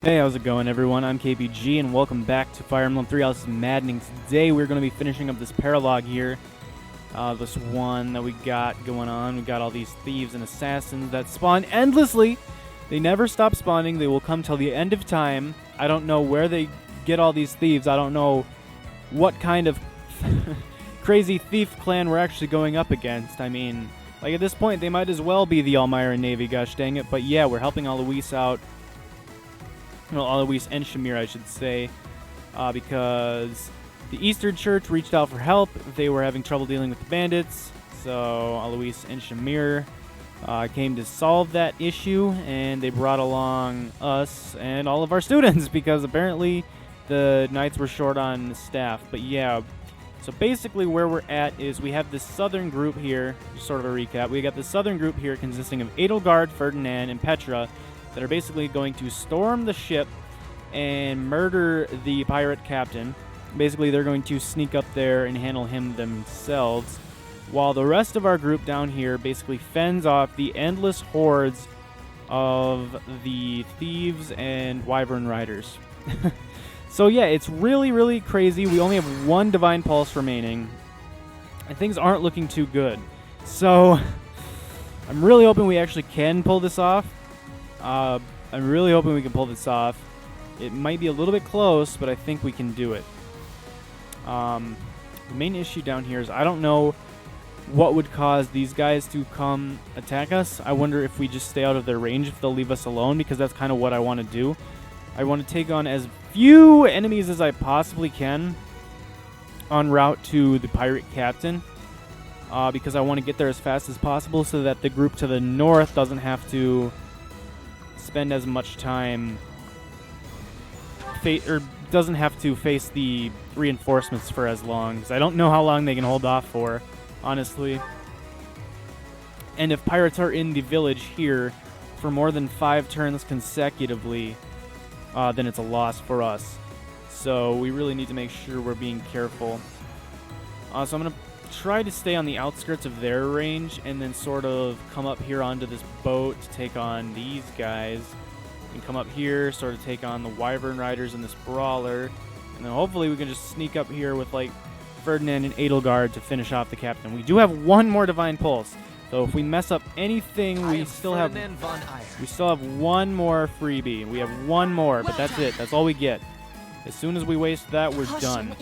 Hey, how's it going, everyone? I'm KPG, and welcome back to Fire Emblem 3 Houses Maddening. Today, we're going to be finishing up this paralogue here. This one that we got going on. We got all these thieves and assassins that spawn endlessly. They never stop spawning. They will come till the end of time. I don't know where they get all these thieves. I don't know what kind of crazy thief clan we're actually going up against. I mean, like at this point, they might as well be the Almira Navy, gosh dang it. But yeah, we're helping Alois out. Well, Alois and Shamir, I should say, because the Eastern Church reached out for help. They were having trouble dealing with the bandits, so Alois and Shamir came to solve that issue, and they brought along us and all of our students because apparently the knights were short on staff. But yeah, so basically where we're at is we have this southern group here, just sort of a recap. We got this southern group here consisting of Edelgard, Ferdinand, and Petra, that are basically going to storm the ship and murder the pirate captain. Basically, they're going to sneak up there and handle him themselves, while the rest of our group down here basically fends off the endless hordes of the thieves and wyvern riders. So yeah, it's really, really crazy. We only have one Divine Pulse remaining, and things aren't looking too good. So I'm really hoping we actually can pull this off. I'm really hoping we can pull this off. It might be a little bit close, but I think we can do it. The main issue down here is I don't know what would cause these guys to come attack us. I wonder if we just stay out of their range, if they'll leave us alone, because that's kind of what I want to do. I want to take on as few enemies as I possibly can en route to the pirate captain, because I want to get there as fast as possible so that the group to the north doesn't have to spend as much time doesn't have to face the reinforcements for as long, because I don't know how long they can hold off for, honestly. And if pirates are in the village here for more than 5 turns consecutively, then it's a loss for us. So we really need to make sure we're being careful. So I'm going to try to stay on the outskirts of their range and then sort of come up here onto this boat to take on these guys, and come up here, sort of take on the wyvern riders and this brawler, and then hopefully we can just sneak up here with like Ferdinand and Edelgard to finish off the captain. We do have one more Divine Pulse, so if we mess up anything, we still have one more freebie. We have one more, but that's it. That's all we get. As soon as we waste that, we're done,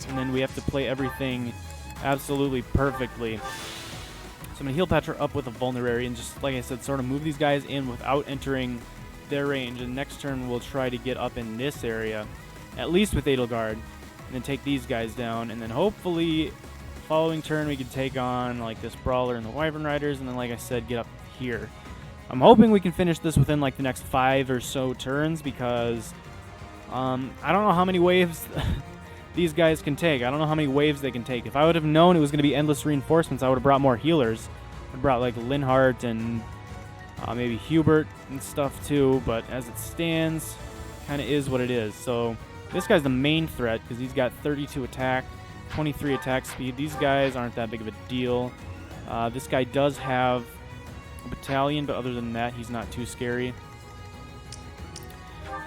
and then we have to play everything absolutely perfectly. So I'm going to heal Petra up with a Vulnerary and just, like I said, sort of move these guys in without entering their range. And next turn we'll try to get up in this area, at least with Edelgard, and then take these guys down. And then hopefully following turn we can take on like this Brawler and the Wyvern Riders, and then, like I said, get up here. I'm hoping we can finish this within like the next 5 or so turns, because I don't know how many waves these guys can take. I don't know how many waves they can take. If I would have known it was going to be endless reinforcements, I would have brought more healers. I brought like Linhardt and maybe Hubert and stuff too, but as it stands, kind of is what it is. So this guy's the main threat because he's got 32 attack, 23 attack speed. These guys aren't that big of a deal. This guy does have a battalion, but other than that, he's not too scary.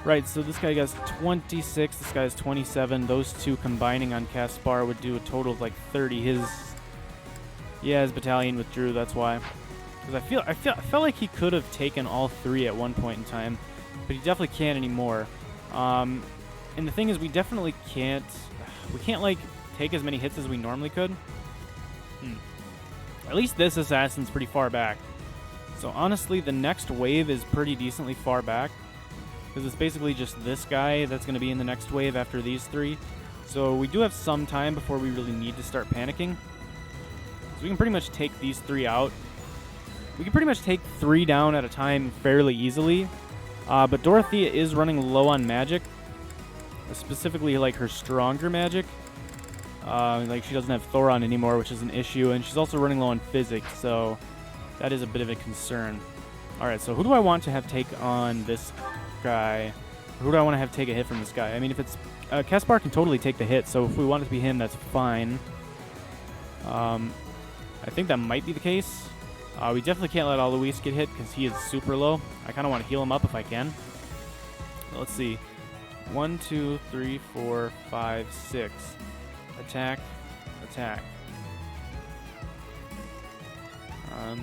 Right, so this guy has 26, this guy has 27. Those two combining on Caspar would do a total of like 30. His battalion withdrew, that's why. Because I felt like he could have taken all 3 at one point in time, but he definitely can't anymore. And the thing is, we definitely can't like take as many hits as we normally could. At least this assassin's pretty far back. So honestly, the next wave is pretty decently far back, because it's basically just this guy that's going to be in the next wave after these 3. So we do have some time before we really need to start panicking. So we can pretty much take these 3 out. We can pretty much take 3 down at a time fairly easily. But Dorothea is running low on magic, specifically like her stronger magic. Like she doesn't have Thoron anymore, which is an issue, and she's also running low on physics, so that is a bit of a concern. Alright, so who do I want to have take on this guy? Or who do I want to have take a hit from this guy? I mean, if it's... Caspar can totally take the hit, so if we want it to be him, that's fine. I think that might be the case. We definitely can't let Alois get hit because he is super low. I kind of want to heal him up if I can. Let's see. 1, 2, 3, 4, 5, 6. Attack, attack.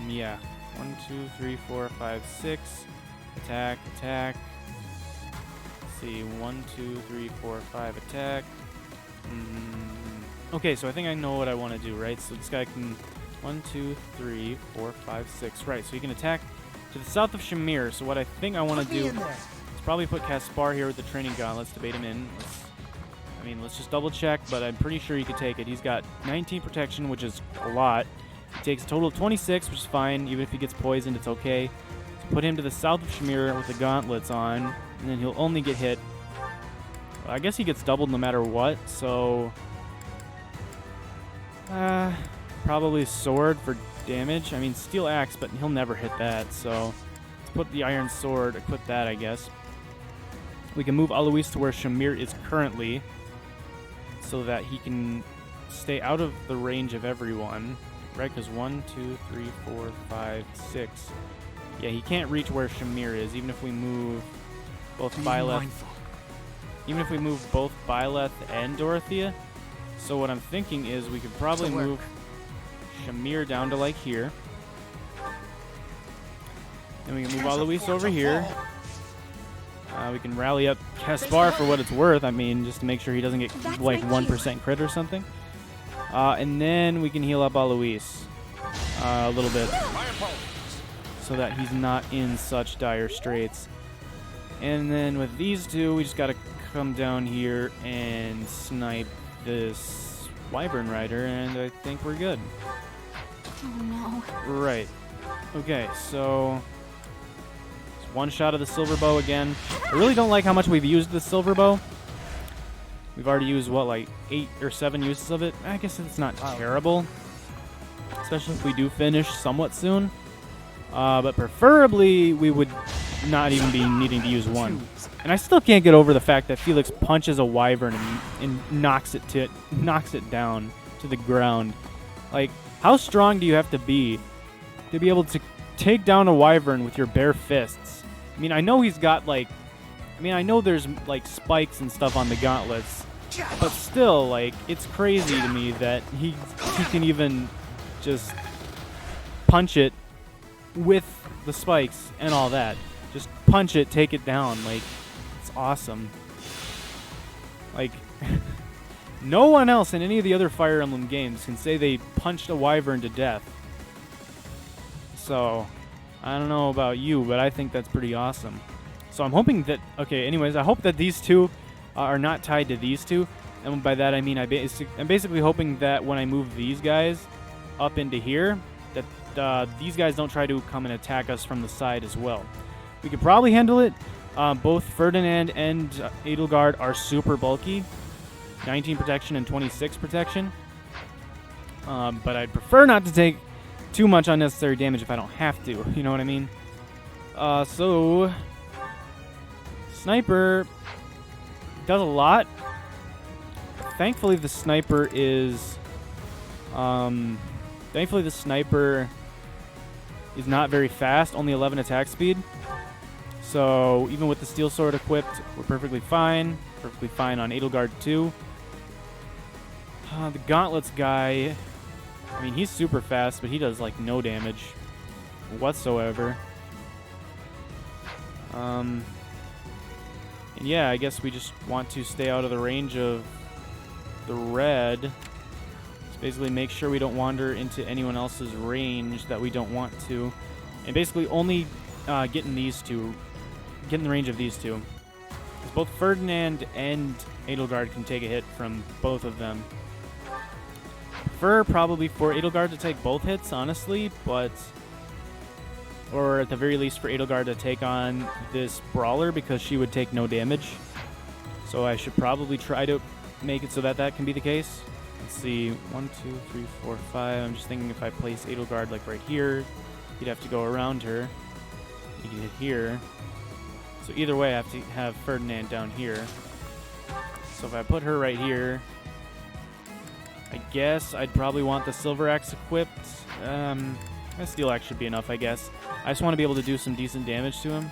Yeah. 1, 2, 3, 4, 5, 6. Attack, attack. Let's see. 1, 2, 3, 4, 5. Attack. Okay, so I think I know what I want to do, right? So this guy can 1, 2, 3, 4, 5, 6. Right, so he can attack to the south of Shamir. So what I think I want to do is probably put Caspar here with the training gauntlets to bait him in. Let's just double check, but I'm pretty sure he could take it. He's got 19 protection, which is a lot. He takes a total of 26, which is fine. Even if he gets poisoned, it's okay. So put him to the south of Shamir with the gauntlets on, and then he'll only get hit. I guess he gets doubled no matter what, so probably sword for damage. I mean, steel axe, but he'll never hit that, so let's put the iron sword, equip that, I guess. We can move Alois to where Shamir is currently so that he can stay out of the range of everyone, right? Because 1, 2, 3, 4, 5, 6. Yeah, he can't reach where Shamir is, even if we move both Byleth. Even if we move both Byleth and Dorothea. So what I'm thinking is we could probably move Shamir down to like here. Then we can move Alois over here. We can rally up Caspar for what it's worth. I mean, just to make sure he doesn't get like 1% crit or something. And then we can heal up Alois a little bit so that he's not in such dire straits. And then with these two, we just got to come down here and snipe this Wyvern Rider, and I think we're good. Oh no. Right. Okay, so one shot of the silver bow again. I really don't like how much we've used the silver bow. We've already used, what, like 8 or 7 uses of it? I guess it's not terrible, especially if we do finish somewhat soon. But preferably, we would not even be needing to use one. And I still can't get over the fact that Felix punches a wyvern and knocks it down to the ground. Like, how strong do you have to be able to take down a wyvern with your bare fists? I mean, I know he's got, like, I know there's, like, spikes and stuff on the gauntlets, but still, like, it's crazy to me that he can even just punch it with the spikes and all that. Just punch it, take it down. Like, it's awesome. Like, no one else in any of the other Fire Emblem games can say they punched a wyvern to death. So, I don't know about you, but I think that's pretty awesome. So I'm hoping that, okay, anyways, I hope that these two are not tied to these two. And by that I mean I'm basically hoping that when I move these guys up into here, that these guys don't try to come and attack us from the side as well. We could probably handle it. Both Ferdinand and Edelgard are super bulky. 19 protection and 26 protection. But I'd prefer not to take too much unnecessary damage if I don't have to. You know what I mean? So Sniper does a lot. Thankfully, the sniper is not very fast, only 11 attack speed. So even with the steel sword equipped, we're perfectly fine. Perfectly fine on Edelgard too. The gauntlets guy, I mean, he's super fast, but he does like no damage whatsoever. And yeah, I guess we just want to stay out of the range of the red. Just basically make sure we don't wander into anyone else's range that we don't want to. And basically only get in the range of these two. Both Ferdinand and Edelgard can take a hit from both of them. Prefer probably for Edelgard to take both hits, honestly, but... or at the very least for Edelgard to take on this brawler because she would take no damage. So I should probably try to make it so that that can be the case. Let's see, 1, 2, 3, 4, 5. I'm just thinking if I place Edelgard like right here, he'd have to go around her. He can hit here. So either way, I have to have Ferdinand down here. So if I put her right here, I guess I'd probably want the Silver Axe equipped. A Steel Axe should be enough, I guess. I just want to be able to do some decent damage to him.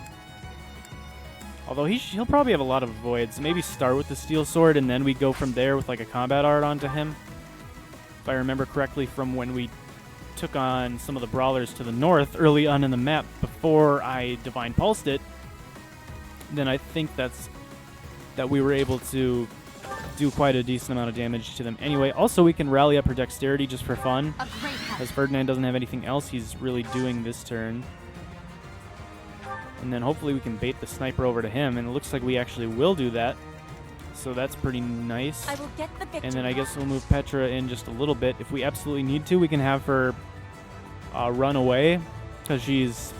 Although he'll probably have a lot of voids. Maybe start with the steel sword and then we go from there with like a combat art onto him. If I remember correctly from when we took on some of the brawlers to the north early on in the map before I Divine Pulsed it, then I think that we were able to do quite a decent amount of damage to them. Anyway, also we can rally up her dexterity just for fun, as Ferdinand doesn't have anything else he's really doing this turn. And then hopefully we can bait the sniper over to him, and it looks like we actually will do that. So that's pretty nice. I will get the victory. And then I guess we'll move Petra in just a little bit. If we absolutely need to, we can have her run away, because she's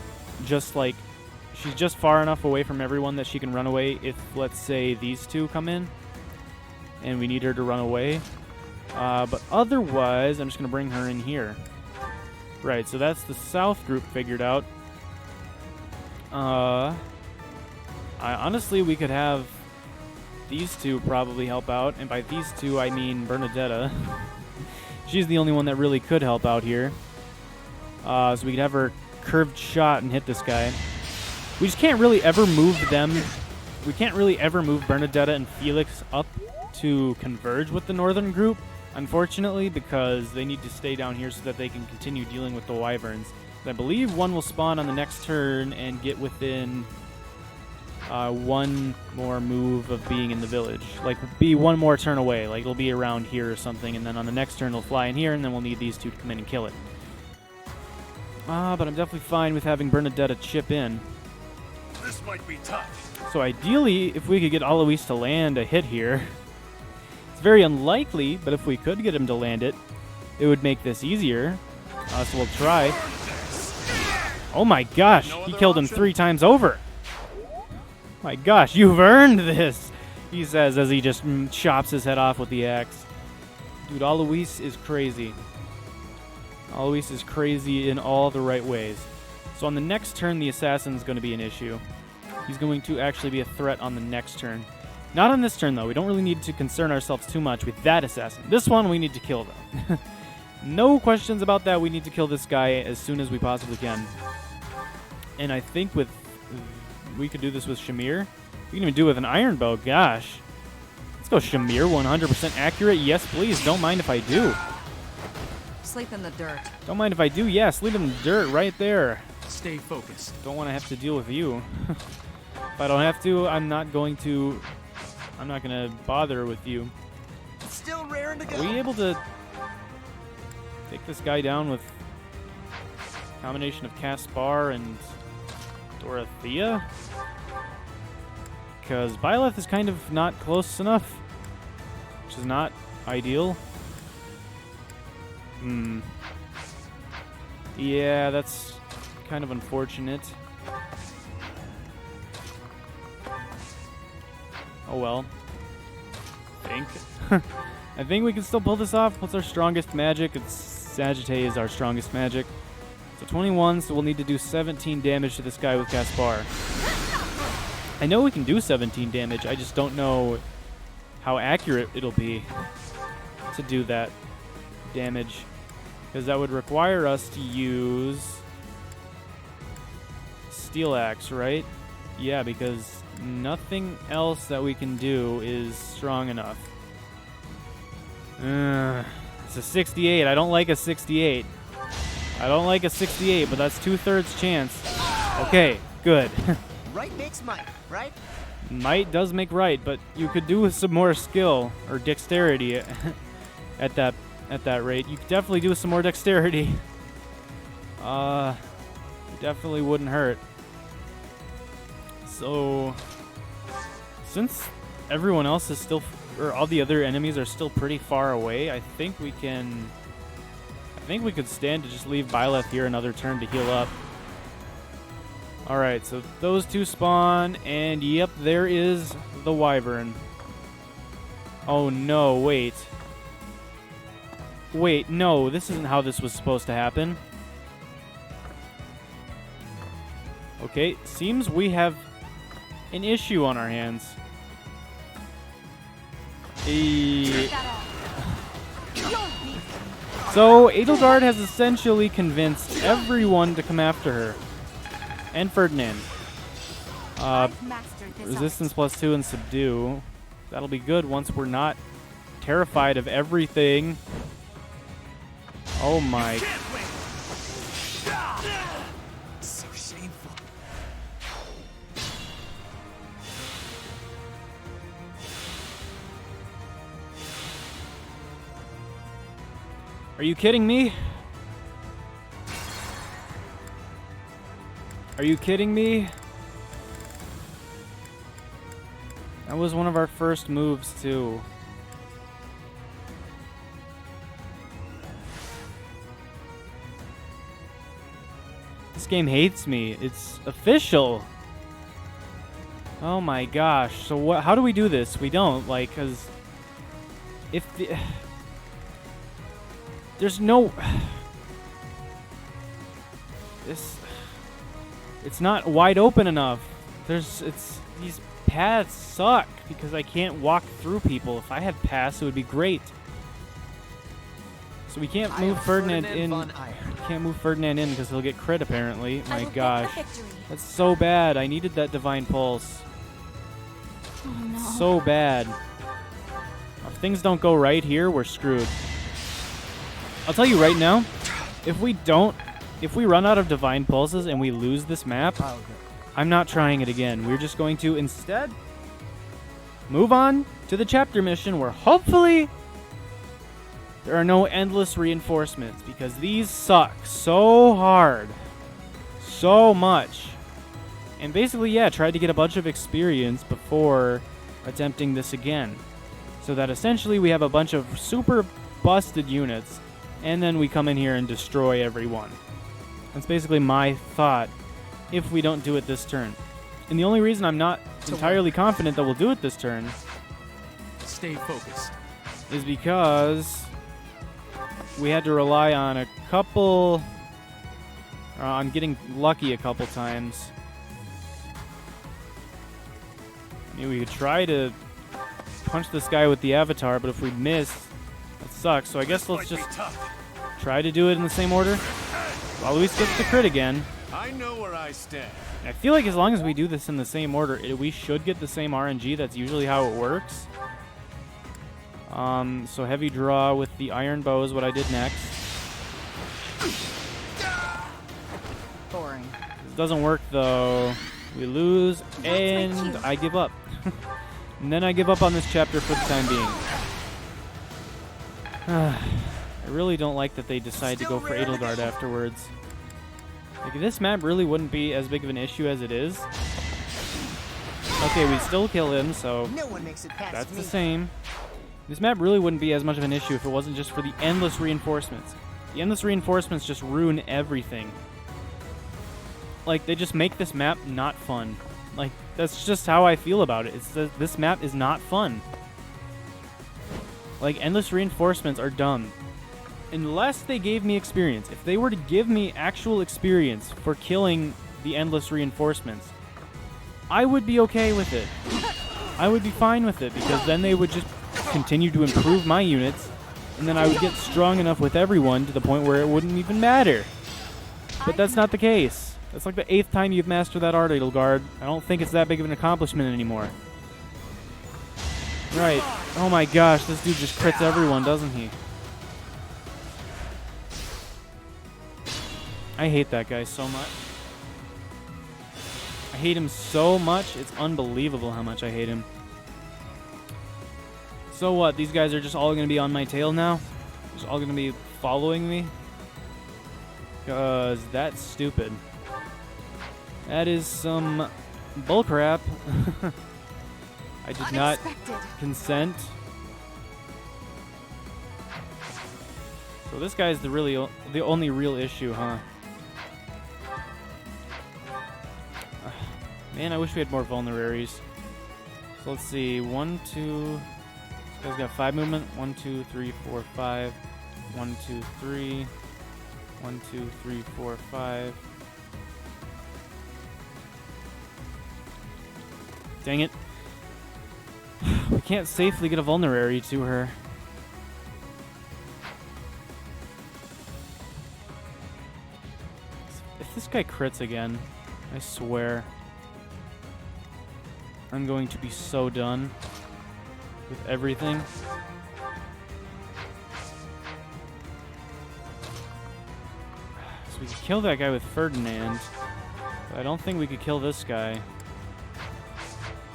just far enough away from everyone that she can run away if, let's say, these two come in and we need her to run away. But otherwise, I'm just going to bring her in here. Right, so that's the south group figured out. Honestly, we could have these two probably help out, and by these two I mean Bernadetta. She's the only one that really could help out here. So we could have her curved shot and hit this guy. We just can't really ever move them. We can't really ever move Bernadetta and Felix up to converge with the northern group, unfortunately, because they need to stay down here so that they can continue dealing with the wyverns. I believe one will spawn on the next turn and get within one more move of being in the village. Like, be one more turn away. Like, it'll be around here or something, and then on the next turn it'll fly in here, and then we'll need these two to come in and kill it. But I'm definitely fine with having Bernadetta chip in. This might be tough. So ideally, if we could get Alois to land a hit here, it's very unlikely, but if we could get him to land it, it would make this easier. So we'll try. Oh my gosh, he killed him 3 times over. My gosh, you've earned this, he says as he just chops his head off with the axe. Dude, Alois is crazy. Alois is crazy in all the right ways. So on the next turn, the assassin's going to be an issue. He's going to actually be a threat on the next turn. Not on this turn, though. We don't really need to concern ourselves too much with that assassin. This one we need to kill, though. No questions about that. We need to kill this guy as soon as we possibly can. And I think we could do this with Shamir. We can even do it with an iron bow. Gosh. Let's go Shamir, 100% accurate. Yes, please. Don't mind if I do. Sleep in the dirt. Don't mind if I do. Yeah, sleep in the dirt right there. Stay focused. Don't want to have to deal with you. If I don't have to, I'm not going to bother with you. Still raring to go. Are we able to take this guy down with a combination of Caspar and Dorothea? Because Byleth is kind of not close enough, which is not ideal. Yeah, that's kind of unfortunate. Oh well. I think we can still pull this off. What's our strongest magic? Sagittae is our strongest magic. So 21, so we'll need to do 17 damage to this guy with Caspar. I know we can do 17 damage, I just don't know how accurate it'll be to do that damage. Because that would require us to use Steel Axe, right? Yeah, because nothing else that we can do is strong enough. It's a 68. I don't like a 68. I don't like a 68, but that's 2/3 chance. Okay, good. Right makes might, right? Might does make right, but you could do with some more skill or dexterity at that rate. You could definitely do with some more dexterity. It definitely wouldn't hurt. So, since everyone else is still, or all the other enemies are still pretty far away, I think we could stand to just leave Byleth here another turn to heal up. Alright, so those two spawn, and yep, there is the wyvern. Oh no, wait. Wait, no, this isn't how this was supposed to happen. Okay, seems we have an issue on our hands. So, Edelgard has essentially convinced everyone to come after her. And Ferdinand. I've mastered this Resistance +2 and subdue. That'll be good once we're not terrified of everything. Oh my. So shameful. Are you kidding me? Are you kidding me? That was one of our first moves, too. This game hates me. It's official. Oh my gosh. So what? How do we do this? We don't, like, because if the... There's no... It's not wide open enough. These paths suck because I can't walk through people. If I had paths, it would be great. So we can't move Ferdinand in. Can't move Ferdinand in because he'll get crit apparently. My gosh. That's so bad. I needed that divine pulse. Oh no. So bad. If things don't go right here, we're screwed. I'll tell you right now, if we run out of divine pulses and we lose this map, I'm not trying it again. We're just going to instead move on to the chapter mission where hopefully there are no endless reinforcements because these suck so hard. So much. And basically, yeah, tried to get a bunch of experience before attempting this again. So that essentially we have a bunch of super busted units and then we come in here and destroy everyone. That's basically my thought if we don't do it this turn. And the only reason I'm not entirely confident that we'll do it this turn Stay focused. is because we had to rely on a couple... on getting lucky a couple times. I mean, we could try to punch this guy with the avatar, but if we miss, that sucks. So I guess let's just try to do it in the same order. While Luis gets the crit again. I know where I stand. I feel like as long as we do this in the same order, we should get the same RNG. That's usually how it works. So heavy draw with the iron bow is what I did next. Boring. This doesn't work though. We lose and I give up. And then I give up on this chapter for the time being. I really don't like that they decide to go for Edelgard afterwards. Like, this map really wouldn't be as big of an issue as it is. Okay, we still kill him, so No one makes it past that's me. the same. This map really wouldn't be as much of an issue if it wasn't just for the endless reinforcements. The endless reinforcements just ruin everything. Like, they just make this map not fun. Like, that's just how I feel about it. It's that this map is not fun. Like, endless reinforcements are dumb. Unless they gave me experience. If they were to give me actual experience for killing the endless reinforcements, I would be okay with it. I would be fine with it because then they would just continue to improve my units and then I would get strong enough with everyone to the point where it wouldn't even matter. But that's not the case. That's like the 8th time you've mastered that art, Edelgard. I don't think it's that big of an accomplishment anymore. Right. Oh my gosh, this dude just crits everyone, doesn't he? I hate that guy so much. I hate him so much. It's unbelievable how much I hate him. So what? These guys are just all going to be on my tail now? Just all going to be following me? Because that's stupid. That is some bullcrap. I did not consent. So this guy's the only real issue, huh? Man, I wish we had more vulneraries. So let's see. 1, 2. This guy's got 5 movement. 1, 2, 3, 4, 5. 1, 2, 3. 1, 2, 3, 4, 5. Dang it. We can't safely get a vulnerary to her. If this guy crits again, I swear. I'm going to be so done with everything. So we could kill that guy with Ferdinand, but I don't think we could kill this guy.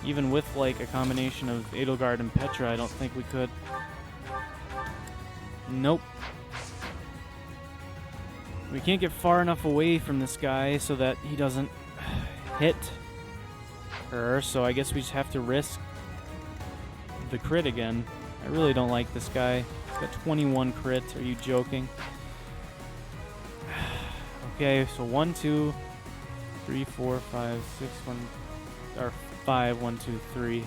Even with, like, a combination of Edelgard and Petra, I don't think we could. Nope. We can't get far enough away from this guy so that he doesn't hit her, so I guess we just have to risk the crit again. I really don't like this guy. He's got 21 crit. Are you joking? Okay, so 1, 2, 3, 4, 5, 6, 1, or 5, 1, 2, 3.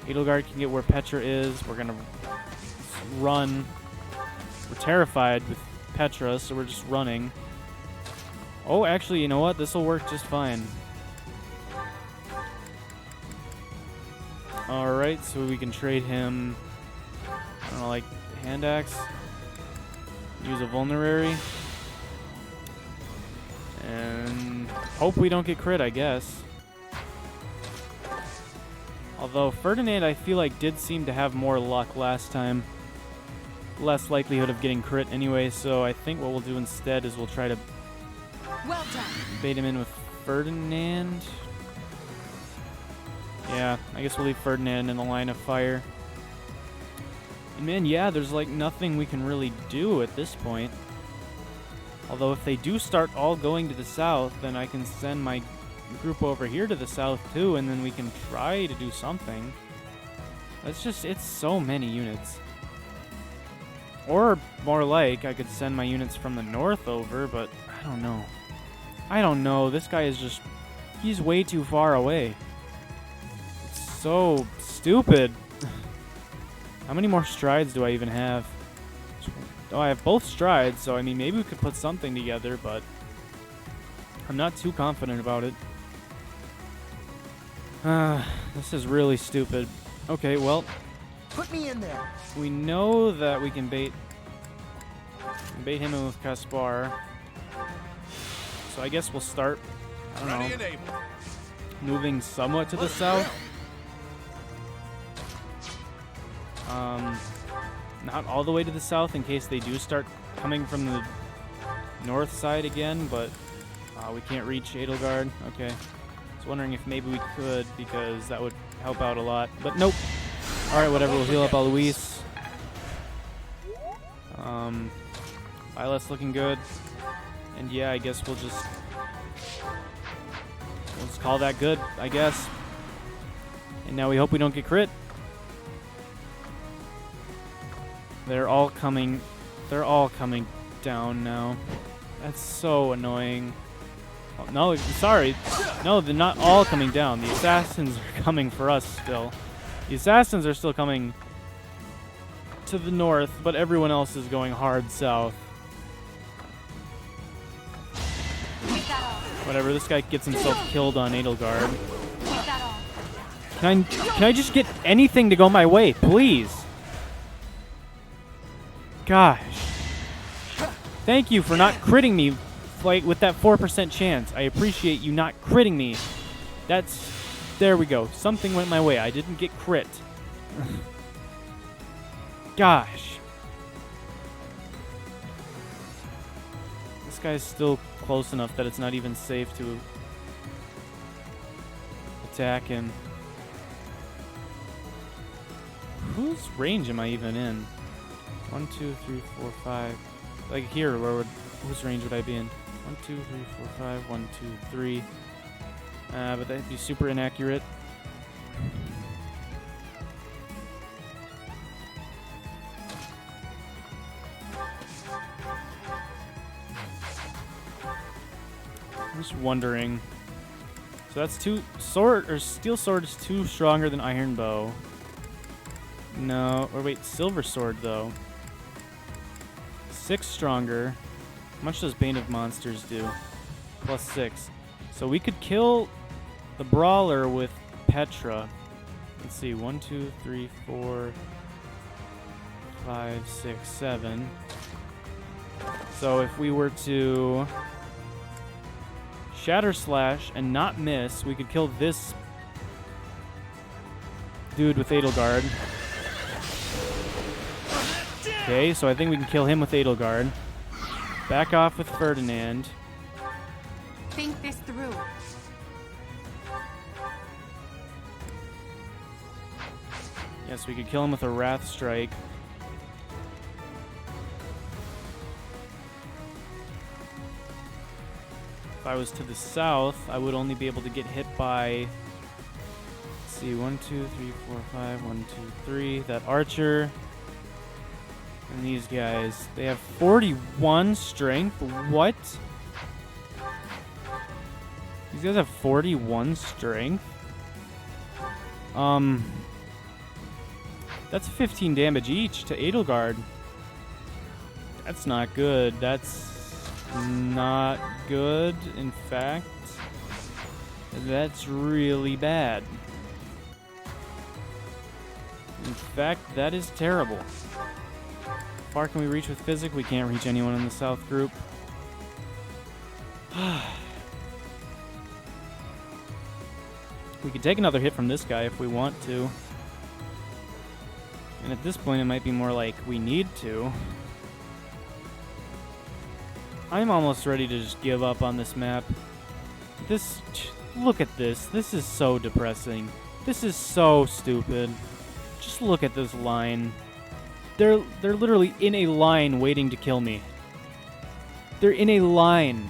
Edelgard can get where Petra is. We're gonna run. We're terrified with Petra, so we're just running. Oh, actually, you know what? This will work just fine. Alright, so we can trade him, I don't know, like, hand axe. Use a vulnerary. And hope we don't get crit, I guess. Although Ferdinand, I feel like, did seem to have more luck last time. Less likelihood of getting crit anyway, so I think what we'll do instead is we'll try to Well done. bait him in with Ferdinand. Yeah, I guess we'll leave Ferdinand in the line of fire. And man, yeah, there's like nothing we can really do at this point. Although if they do start all going to the south, then I can send my group over here to the south too, and then we can try to do something. It's so many units. Or more like, I could send my units from the north over, but I don't know. I don't know. This guy is just... he's way too far away. It's so stupid. How many more strides do I even have? Oh, I have both strides, so I mean, maybe we could put something together, but I'm not too confident about it. This is really stupid. Okay, well... Put me in there. we know that we can bait him in with Kaspar. So I guess we'll start, I don't Ready know, and able. moving somewhat to the south. Not all the way to the south in case they do start coming from the north side again, but we can't reach Edelgard. Okay. I was wondering if maybe we could, because that would help out a lot. But nope. Alright, whatever. We'll heal up Alois. Violet's looking good. And yeah, I guess we'll just call that good, I guess. And now we hope we don't get crit. They're all coming down now. That's so annoying. Oh, no, sorry. No, they're not all coming down. The assassins are coming for us still. The assassins are still coming to the north, but everyone else is going hard south. Whatever, this guy gets himself killed on Edelgard. Can I just get anything to go my way, please? Gosh. Thank you for not critting me, like, with that 4% chance. I appreciate you not critting me. There we go. Something went my way. I didn't get crit. Gosh. This guy's still close enough that it's not even safe to attack him. Whose range am I even in? 1, 2, 3, 4, 5. Like here, whose range would I be in? 1, 2, 3, 4, 5. 1, 2, 3. But that'd be super inaccurate. I'm just wondering. So that's steel sword is 2 stronger than iron bow. No, or wait, silver sword though. 6 stronger. How much does Bane of Monsters do? +6. So we could kill the Brawler with Petra. Let's see, 1, 2, 3, 4, 5, 6, 7. So if we were to Shatter Slash and not miss, we could kill this dude with Edelgard. Okay, so I think we can kill him with Edelgard. Back off with Ferdinand. Think this through. Yes, we could kill him with a Wrath Strike. If I was to the south, I would only be able to get hit by... Let's see, 1, 2, 3, 4, 5, 1, 2, 3. That archer. And these guys. They have 41 strength? What? These guys have 41 strength? That's 15 damage each to Edelgard. That's not good. That's not good. In fact, that's really bad. In fact, that is terrible. How far can we reach with Physic? We can't reach anyone in the south group. We could take another hit from this guy if we want to. And at this point, it might be more like we need to. I'm almost ready to just give up on this map. Look at this. This is so depressing. This is so stupid. Just look at this line. They're literally in a line waiting to kill me. They're in a line.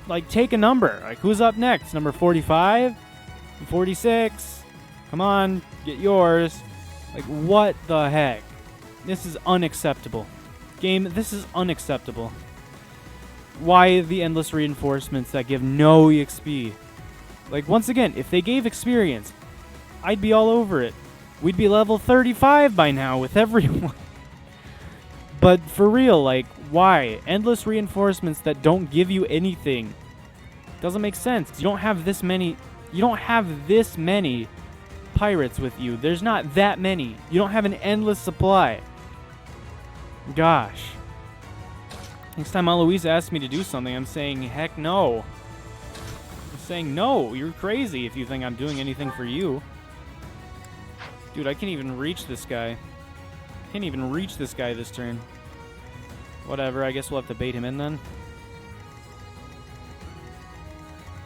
Like, take a number. Like, who's up next? Number 45? 46? Come on, get yours. Like, what the heck? This is unacceptable. Game, this is unacceptable. Why the endless reinforcements that give no EXP? Like, once again, if they gave experience, I'd be all over it. We'd be level 35 by now with everyone. But for real, like, why? Endless reinforcements that don't give you anything. Doesn't make sense. You don't have this many... You don't have this many pirates with you. There's not that many. You don't have an endless supply. Gosh. Next time Aloise asks me to do something, I'm saying, heck no. I'm saying, no, you're crazy if you think I'm doing anything for you. Dude, I can't even reach this guy. Can't even reach this guy this turn. Whatever, I guess we'll have to bait him in then.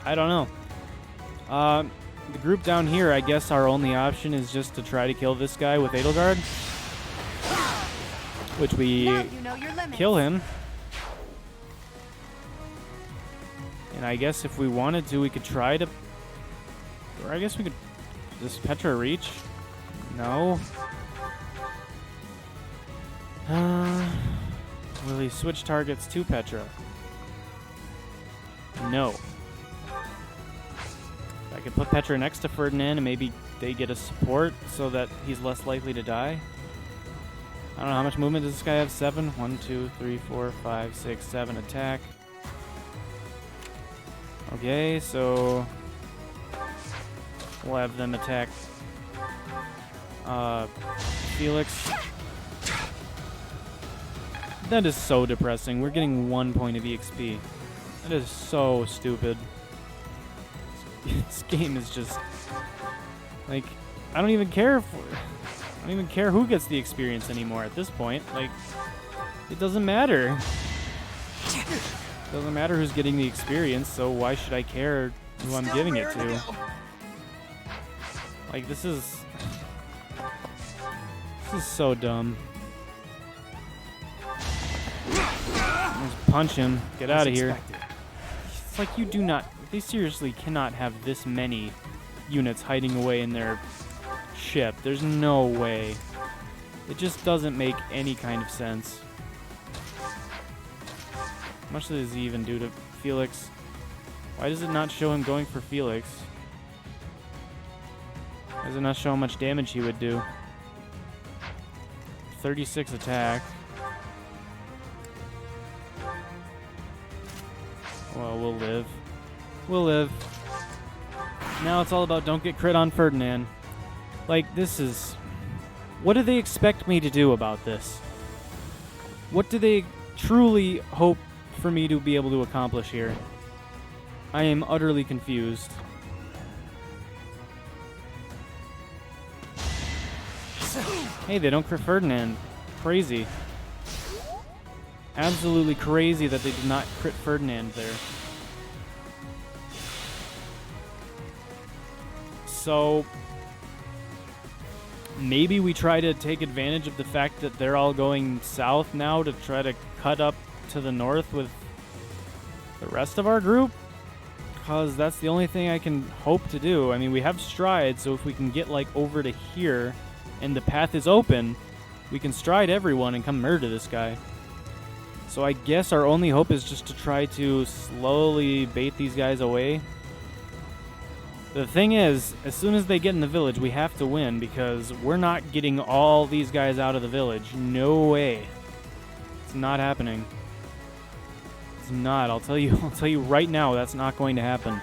I don't know. The group down here, I guess our only option is just to try to kill this guy with Edelgard. Which we Now you know your limits. kill him. And I guess if we wanted to, we could try to... Or I guess we could... Does Petra reach? No. Will he switch targets to Petra? No. I could put Petra next to Ferdinand and maybe they get a support so that he's less likely to die. I don't know, how much movement does this guy have? 7? 1, 2, 3, 4, 5, 6, 7 attack. Okay, so we'll have them attack Felix. That is so depressing. We're getting 1 point of EXP. That is so stupid. This game is just like, I don't even care who gets the experience anymore at this point. Like, it doesn't matter. It doesn't matter who's getting the experience, so why should I care who I'm giving it to? Like, this is so dumb. Just punch him. Get out of here. It's like they seriously cannot have this many units hiding away in their ship. There's no way. It just doesn't make any kind of sense. How much does he even do to Felix? Why does it not show him going for Felix? Why does it not show how much damage he would do? 36 attack. Well, we'll live. We'll live. Now it's all about don't get crit on Ferdinand. Like, this is... What do they expect me to do about this? What do they truly hope for me to be able to accomplish here? I am utterly confused. Hey, they don't crit Ferdinand. Crazy. Absolutely crazy that they did not crit Ferdinand there. So maybe we try to take advantage of the fact that they're all going south now to try to cut up to the north with the rest of our group, because that's the only thing I can hope to do. I mean, we have stride, so if we can get like over to here and the path is open, we can stride everyone and come murder this guy. So I guess our only hope is just to try to slowly bait these guys away. The thing is, as soon as they get in the village, we have to win, because we're not getting all these guys out of the village. No way. It's not happening. It's not. I'll tell you right now, that's not going to happen.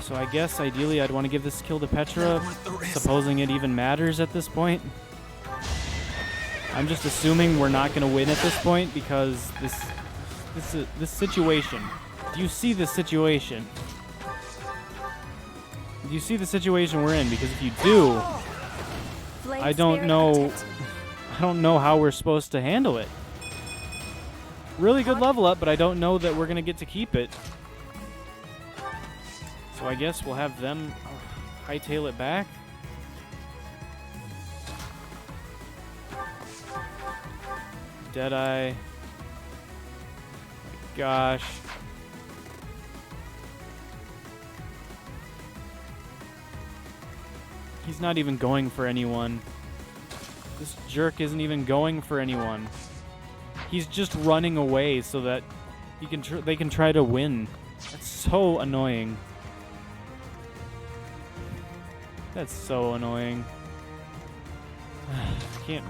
So I guess ideally I'd want to give this kill to Petra, supposing it even matters at this point. I'm just assuming we're not going to win at this point, because this situation. Do you see this situation? Do you see the situation we're in? Because if you do, I don't know how we're supposed to handle it. Really good level up, but I don't know that we're going to get to keep it. So I guess we'll have them hightail it back. Deadeye. Gosh. He's not even going for anyone. This jerk isn't even going for anyone. He's just running away so that they can try to win. That's so annoying. That's so annoying. Can't.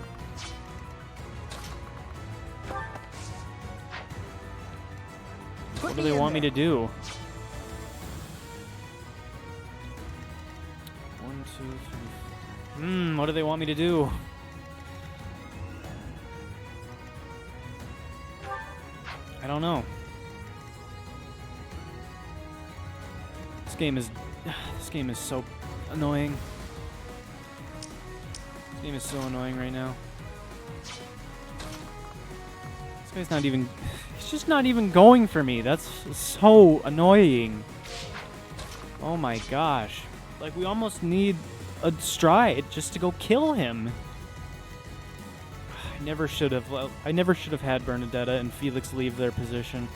What do they want me to do? 1, 2, 3. What do they want me to do? I don't know. This game is so annoying. This game is so annoying right now. This guy's not even... He's just not even going for me. That's so annoying. Oh my gosh. Like, we almost need a stride just to go kill him. I never should have had Bernadetta and Felix leave their position.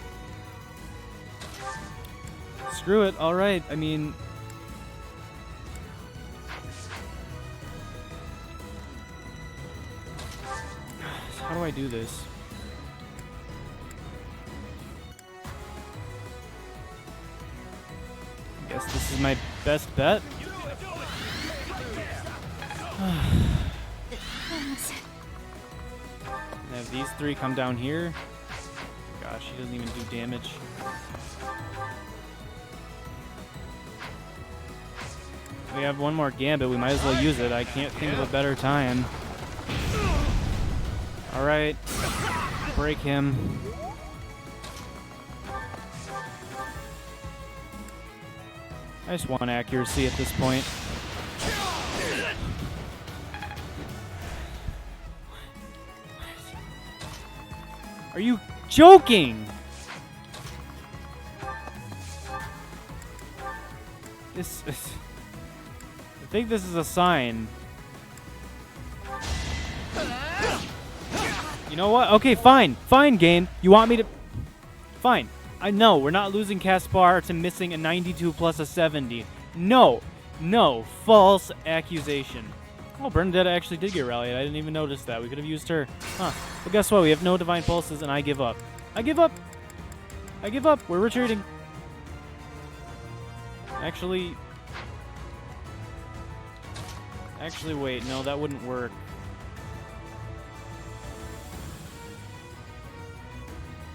Screw it. All right. I mean, how do I do this? I guess this is my best bet. Have these three come down here. Gosh, he doesn't even do damage. We have one more gambit. We might as well use it. I can't think of a better time. Alright. Break him. I just want accuracy at this point. Are you joking? This is... I think this is a sign. You know what? Okay, fine. Fine, game. You want me to... Fine. I know, we're not losing Caspar to missing a 92 plus a 70. No. No. False accusation. Oh, Bernadetta actually did get rallied. I didn't even notice that. We could have used her. Huh. But guess what? We have no divine pulses, and I give up. I give up. I give up. We're retreating. Actually, wait. No, that wouldn't work.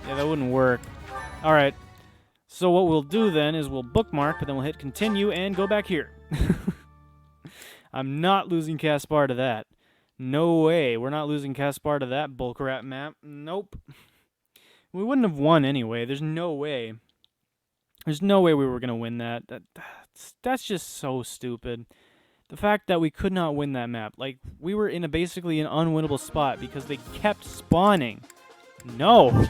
Yeah, that wouldn't work. All right. So what we'll do then is we'll bookmark, but then we'll hit continue and go back here. I'm not losing Caspar to that. No way. We're not losing Caspar to that bullcrap map. Nope. We wouldn't have won anyway. There's no way. There's no way we were going to win that. That's just so stupid. The fact that we could not win that map. Like, we were in basically an unwinnable spot because they kept spawning. No.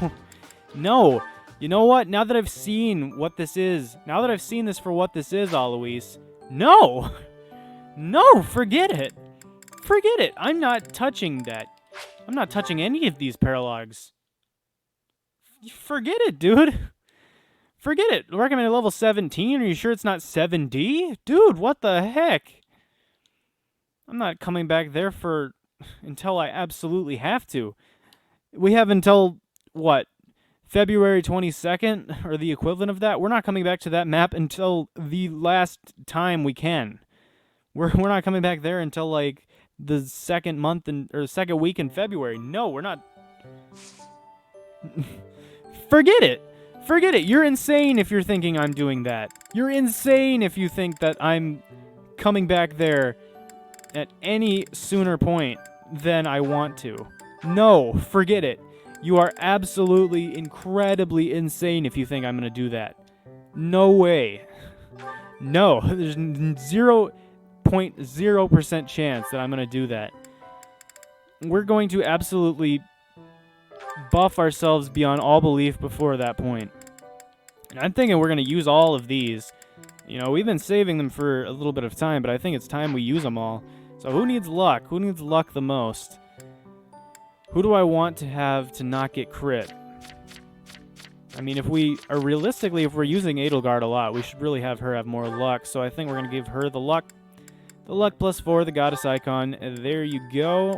No. You know what? Now that I've seen what this is, now that I've seen this for what this is, Alois, no. No, forget it. Forget it. I'm not touching that. I'm not touching any of these paralogs. Forget it, dude. Forget it. Recommended level 17? Are you sure it's not 7D? Dude, what the heck? I'm not coming back there until I absolutely have to. We have until, what, February 22nd, or the equivalent of that? We're not coming back to that map until the last time we can. We're not coming back there until, like, the second week in February. No, we're not. Forget it. Forget it. You're insane if you're thinking I'm doing that. You're insane if you think that I'm coming back there at any sooner point than I want to. No, forget it. You are absolutely incredibly insane if you think I'm going to do that. No way. No, there's 0.0% chance that I'm going to do that. We're going to absolutely buff ourselves beyond all belief before that point. And I'm thinking we're going to use all of these. You know, we've been saving them for a little bit of time, but I think it's time we use them all. So who needs luck? Who needs luck the most? Who do I want to have to not get crit? I mean, if we're using Edelgard a lot, we should really have her have more luck. So I think we're going to give her the luck. The luck +4, the goddess icon. And there you go.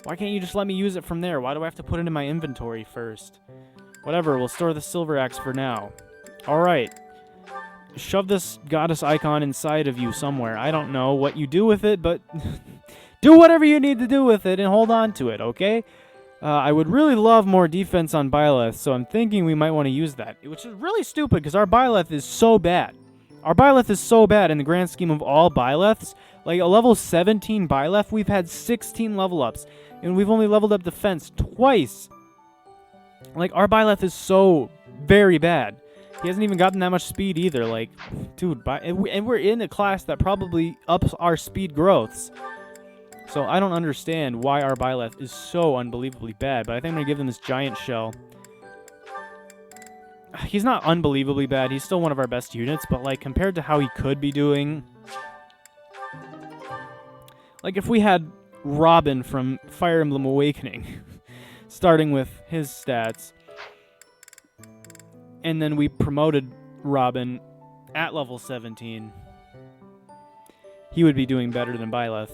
Why can't you just let me use it from there? Why do I have to put it in my inventory first? Whatever, we'll store the silver axe for now. Alright. Shove this goddess icon inside of you somewhere. I don't know what you do with it, but do whatever you need to do with it and hold on to it, okay? I would really love more defense on Byleth, so I'm thinking we might want to use that. Which is really stupid, because our Byleth is so bad. Our Byleth is so bad in the grand scheme of all Byleths. Like, a level 17 Byleth, we've had 16 level ups, and we've only leveled up defense twice. Like, our Byleth is so very bad. He hasn't even gotten that much speed either. Like, dude, and we're in a class that probably ups our speed growths. So I don't understand why our Byleth is so unbelievably bad, but I think I'm going to give him this giant shell. He's not unbelievably bad. He's still one of our best units, but, like, compared to how he could be doing... Like, if we had Robin from Fire Emblem Awakening, starting with his stats, and then we promoted Robin at level 17, he would be doing better than Byleth.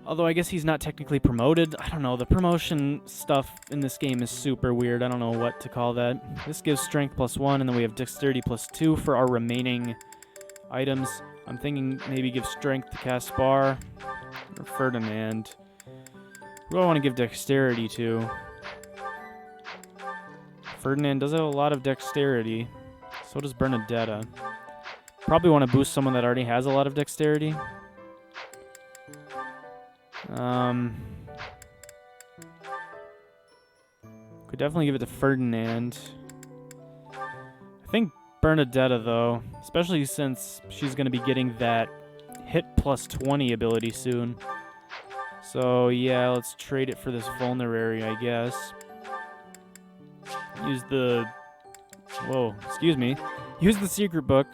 Although I guess he's not technically promoted. I don't know. The promotion stuff in this game is super weird. I don't know what to call that. This gives strength +1, and then we have dexterity +2 for our remaining items. I'm thinking maybe give strength to Caspar or Ferdinand. Who do I want to give dexterity to? Ferdinand does have a lot of dexterity. So does Bernadetta. Probably want to boost someone that already has a lot of dexterity. Could definitely give it to Ferdinand. I think Bernadetta, though, especially since she's going to be getting that hit +20 ability soon. So, yeah, let's trade it for this vulnerary, I guess. Use the... Whoa, excuse me. Use the secret book.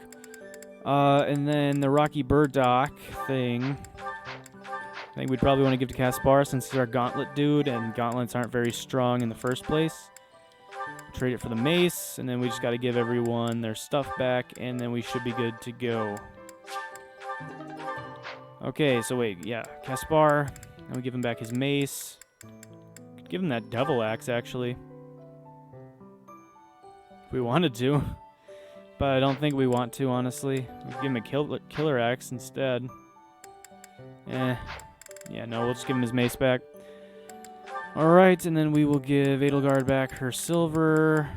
And then the Rocky Burdock thing. I think we'd probably want to give to Caspar since he's our gauntlet dude, and gauntlets aren't very strong in the first place. Trade it for the mace, and then we just got to give everyone their stuff back, and then we should be good to go. Okay, so wait, yeah, Caspar, and we give him back his mace. Could give him that devil axe, actually. If we wanted to. But I don't think we want to, honestly. We could give him a killer axe instead. Yeah, no, we'll just give him his mace back. Alright, and then we will give Edelgard back her silver.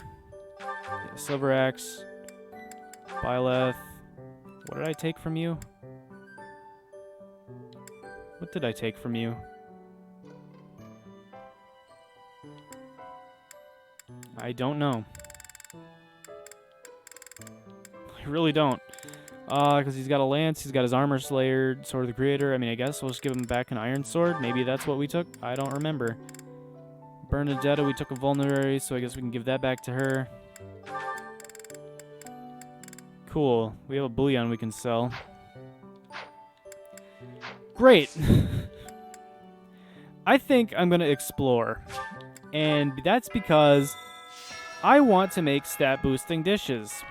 Silver axe. Byleth. What did I take from you? What did I take from you? I don't know. I really don't. Because he's got a lance, he's got his armor slayer, Sword of the Creator. I mean, I guess we'll just give him back an iron sword. Maybe that's what we took. I don't remember. Bernadetta, we took a vulnerary, so I guess we can give that back to her. Cool. We have a bullion we can sell. Great. I think I'm going to explore. And that's because I want to make stat boosting dishes.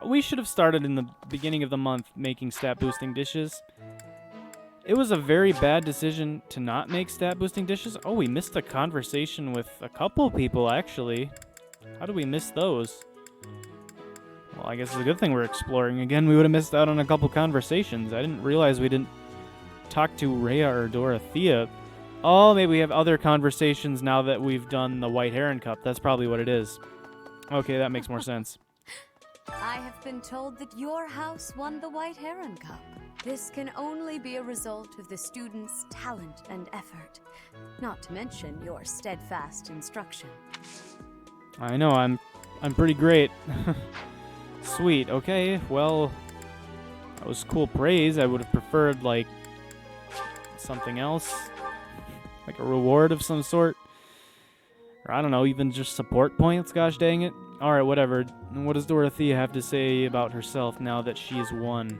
We should have started in the beginning of the month making stat boosting dishes. It was a very bad decision to not make stat boosting dishes. Oh, we missed a conversation with a couple people, actually. How did we miss those? Well, I guess it's a good thing we're exploring again. We would have missed out on a couple conversations. I didn't realize we didn't talk to Rhea or Dorothea. Oh, maybe we have other conversations now that we've done the White Heron Cup. That's probably what it is. Okay, that makes more sense. I have been told that your house won the White Heron Cup. This can only be a result of the students' talent and effort, not to mention your steadfast instruction. I know, I'm pretty great. Sweet, okay, well, that was cool praise. I would have preferred, like, something else. Like a reward of some sort. Or I don't know, even just support points, gosh dang it. Alright, whatever. What does Dorothea have to say about herself now that she's won?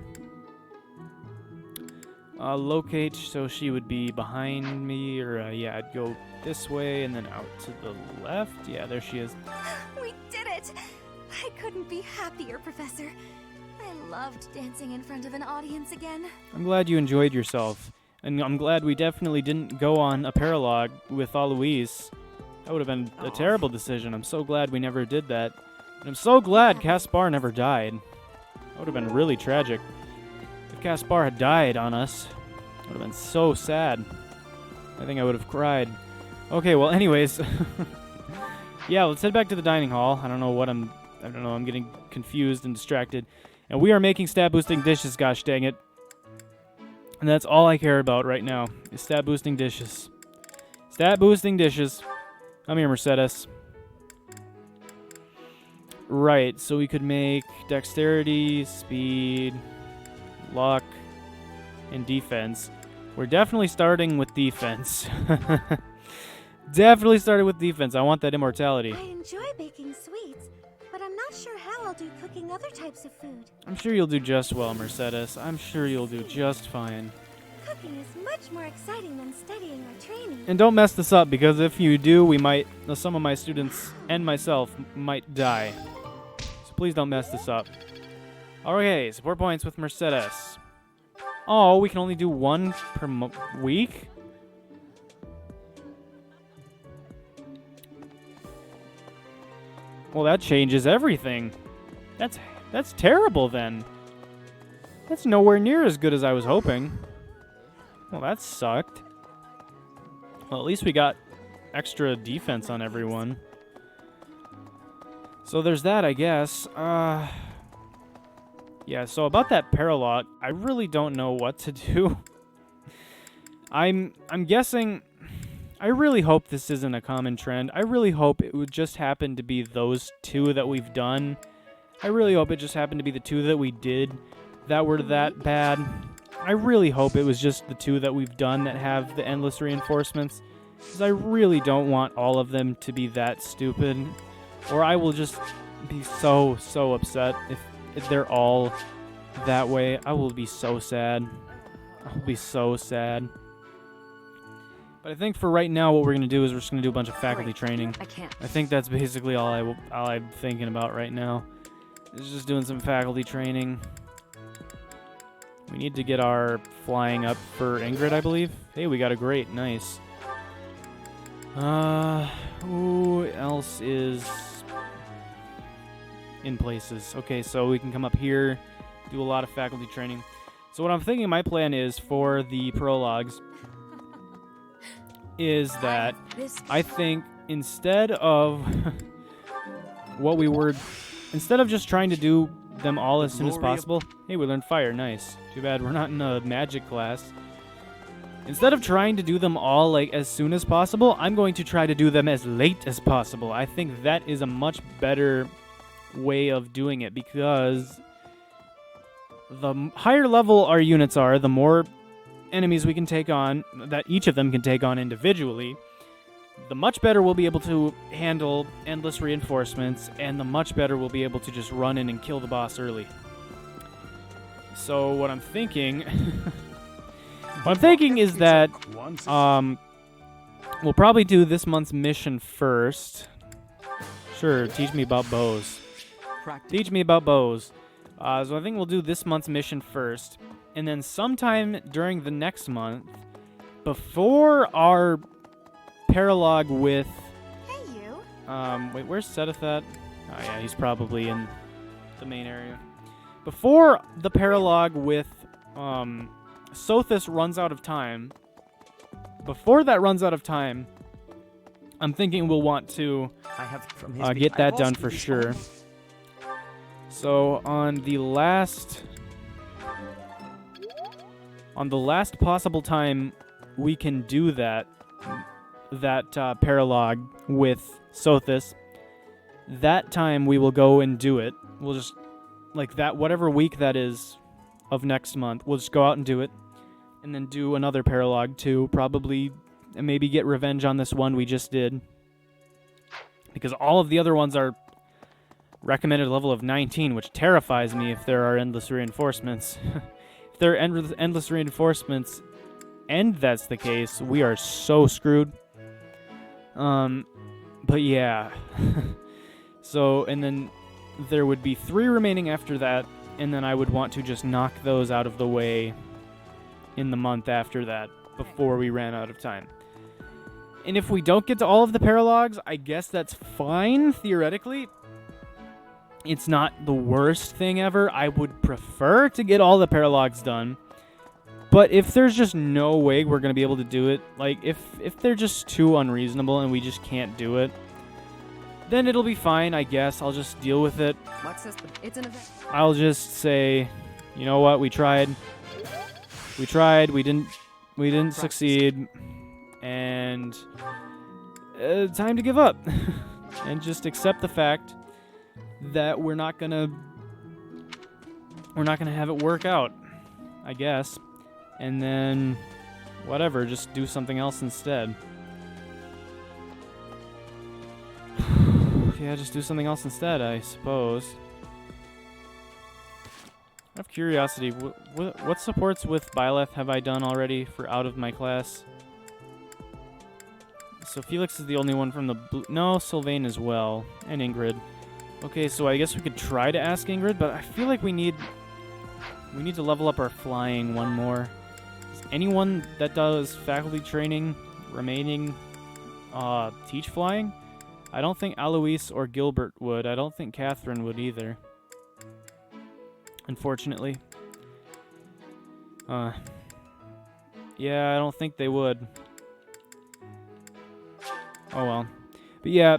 Locate, so she would be behind me, or yeah, I'd go this way and then out to the left. Yeah, there she is. We did it! I couldn't be happier, Professor. I loved dancing in front of an audience again. I'm glad you enjoyed yourself. And I'm glad we definitely didn't go on a paralogue with Alois. That would have been a terrible decision. I'm so glad we never did that. And I'm so glad Caspar never died. That would have been really tragic. If Caspar had died on us, it would have been so sad. I think I would have cried. Okay, well, anyways. Yeah, let's head back to the dining hall. I don't know, I'm getting confused and distracted. And we are making stat boosting dishes, gosh dang it. And that's all I care about right now, is stat boosting dishes. Stat boosting dishes. Come here, Mercedes. Right, so we could make dexterity, speed, luck, and defense. We're definitely starting with defense. Definitely started with defense. I want that immortality. I enjoy baking sweets, but I'm not sure how I'll do cooking other types of food. I'm sure you'll do just well, Mercedes. I'm sure you'll do just fine. Cooking is much more exciting than studying or training. And don't mess this up, because if you do, some of my students and myself might die. So please don't mess this up. Okay, support points with Mercedes. Oh, we can only do one per week? Well, that changes everything. That's terrible then. That's nowhere near as good as I was hoping. Well, that sucked. Well, at least we got extra defense on everyone. So there's that, I guess. Yeah, so about that paralogue, I really don't know what to do. I'm guessing... I really hope this isn't a common trend. I really hope it would just happen to be those two that we've done. I really hope it just happened to be the two that we did that were that bad. I really hope it was just the two that we've done that have the endless reinforcements. Because I really don't want all of them to be that stupid. Or I will just be so upset if they're all that way. I will be so sad. I will be so sad. But I think for right now, what we're going to do is we're just going to do a bunch of faculty training. I can't. I think that's basically all I'm thinking about right now. Is just doing some faculty training. We need to get our flying up for Ingrid, I believe. Hey, we got a great. Nice. Who else is in places? Okay, so we can come up here, do a lot of faculty training. So what I'm thinking my plan is for the prologues is that I think instead of instead of just trying to do them all as soon as possible. Hey, we learned fire. Nice. Too bad we're not in a magic class. Instead of trying to do them all like as soon as possible, I'm going to try to do them as late as possible. I think that is a much better way of doing it because higher level our units are, the more enemies we can take on, that each of them can take on individually, the much better we'll be able to handle endless reinforcements, and the much better we'll be able to just run in and kill the boss early. So what I'm thinking, is that we'll probably do this month's mission first. Sure, teach me about bows. Teach me about bows. So I think we'll do this month's mission first, and then sometime during the next month, before our paralogue with... Hey, you. Wait, where's Sedith at? Oh yeah, he's probably in the main area. Before the paralogue with Sothis runs out of time, I'm thinking we'll want to get that done for sure. So on the last possible time we can do that paralogue with Sothis, that time we will go and do it. We'll just, like that, whatever week that is of next month, we'll just go out and do it, and then do another paralogue too, probably, and maybe get revenge on this one we just did, because all of the other ones are recommended level of 19, which terrifies me if there are endless reinforcements. If there are endless reinforcements, and that's the case, we are so screwed. But yeah. So, and then there would be 3 remaining after that, and then I would want to just knock those out of the way in the month after that, before we ran out of time. And if we don't get to all of the paralogues, I guess that's fine, theoretically. It's not the worst thing ever. I would prefer to get all the paralogues done. But if there's just no way we're going to be able to do it, like if they're just too unreasonable and we just can't do it, then it'll be fine, I guess. I'll just deal with it. It's an event. I'll just say, you know what, we tried, we didn't succeed, and time to give up. And just accept the fact that we're not gonna have it work out, I guess. And then, whatever, just do something else instead. Yeah, just do something else instead, I suppose. Out of curiosity, what supports with Byleth have I done already for out of my class? So Felix is the only one from the blue... No, Sylvain as well, and Ingrid. Okay, so I guess we could try to ask Ingrid, but I feel like we need to level up our flying one more. Is anyone that does faculty training remaining teach flying? I don't think Alois or Gilbert would. I don't think Catherine would either. Unfortunately. Yeah, I don't think they would. Oh well. But yeah,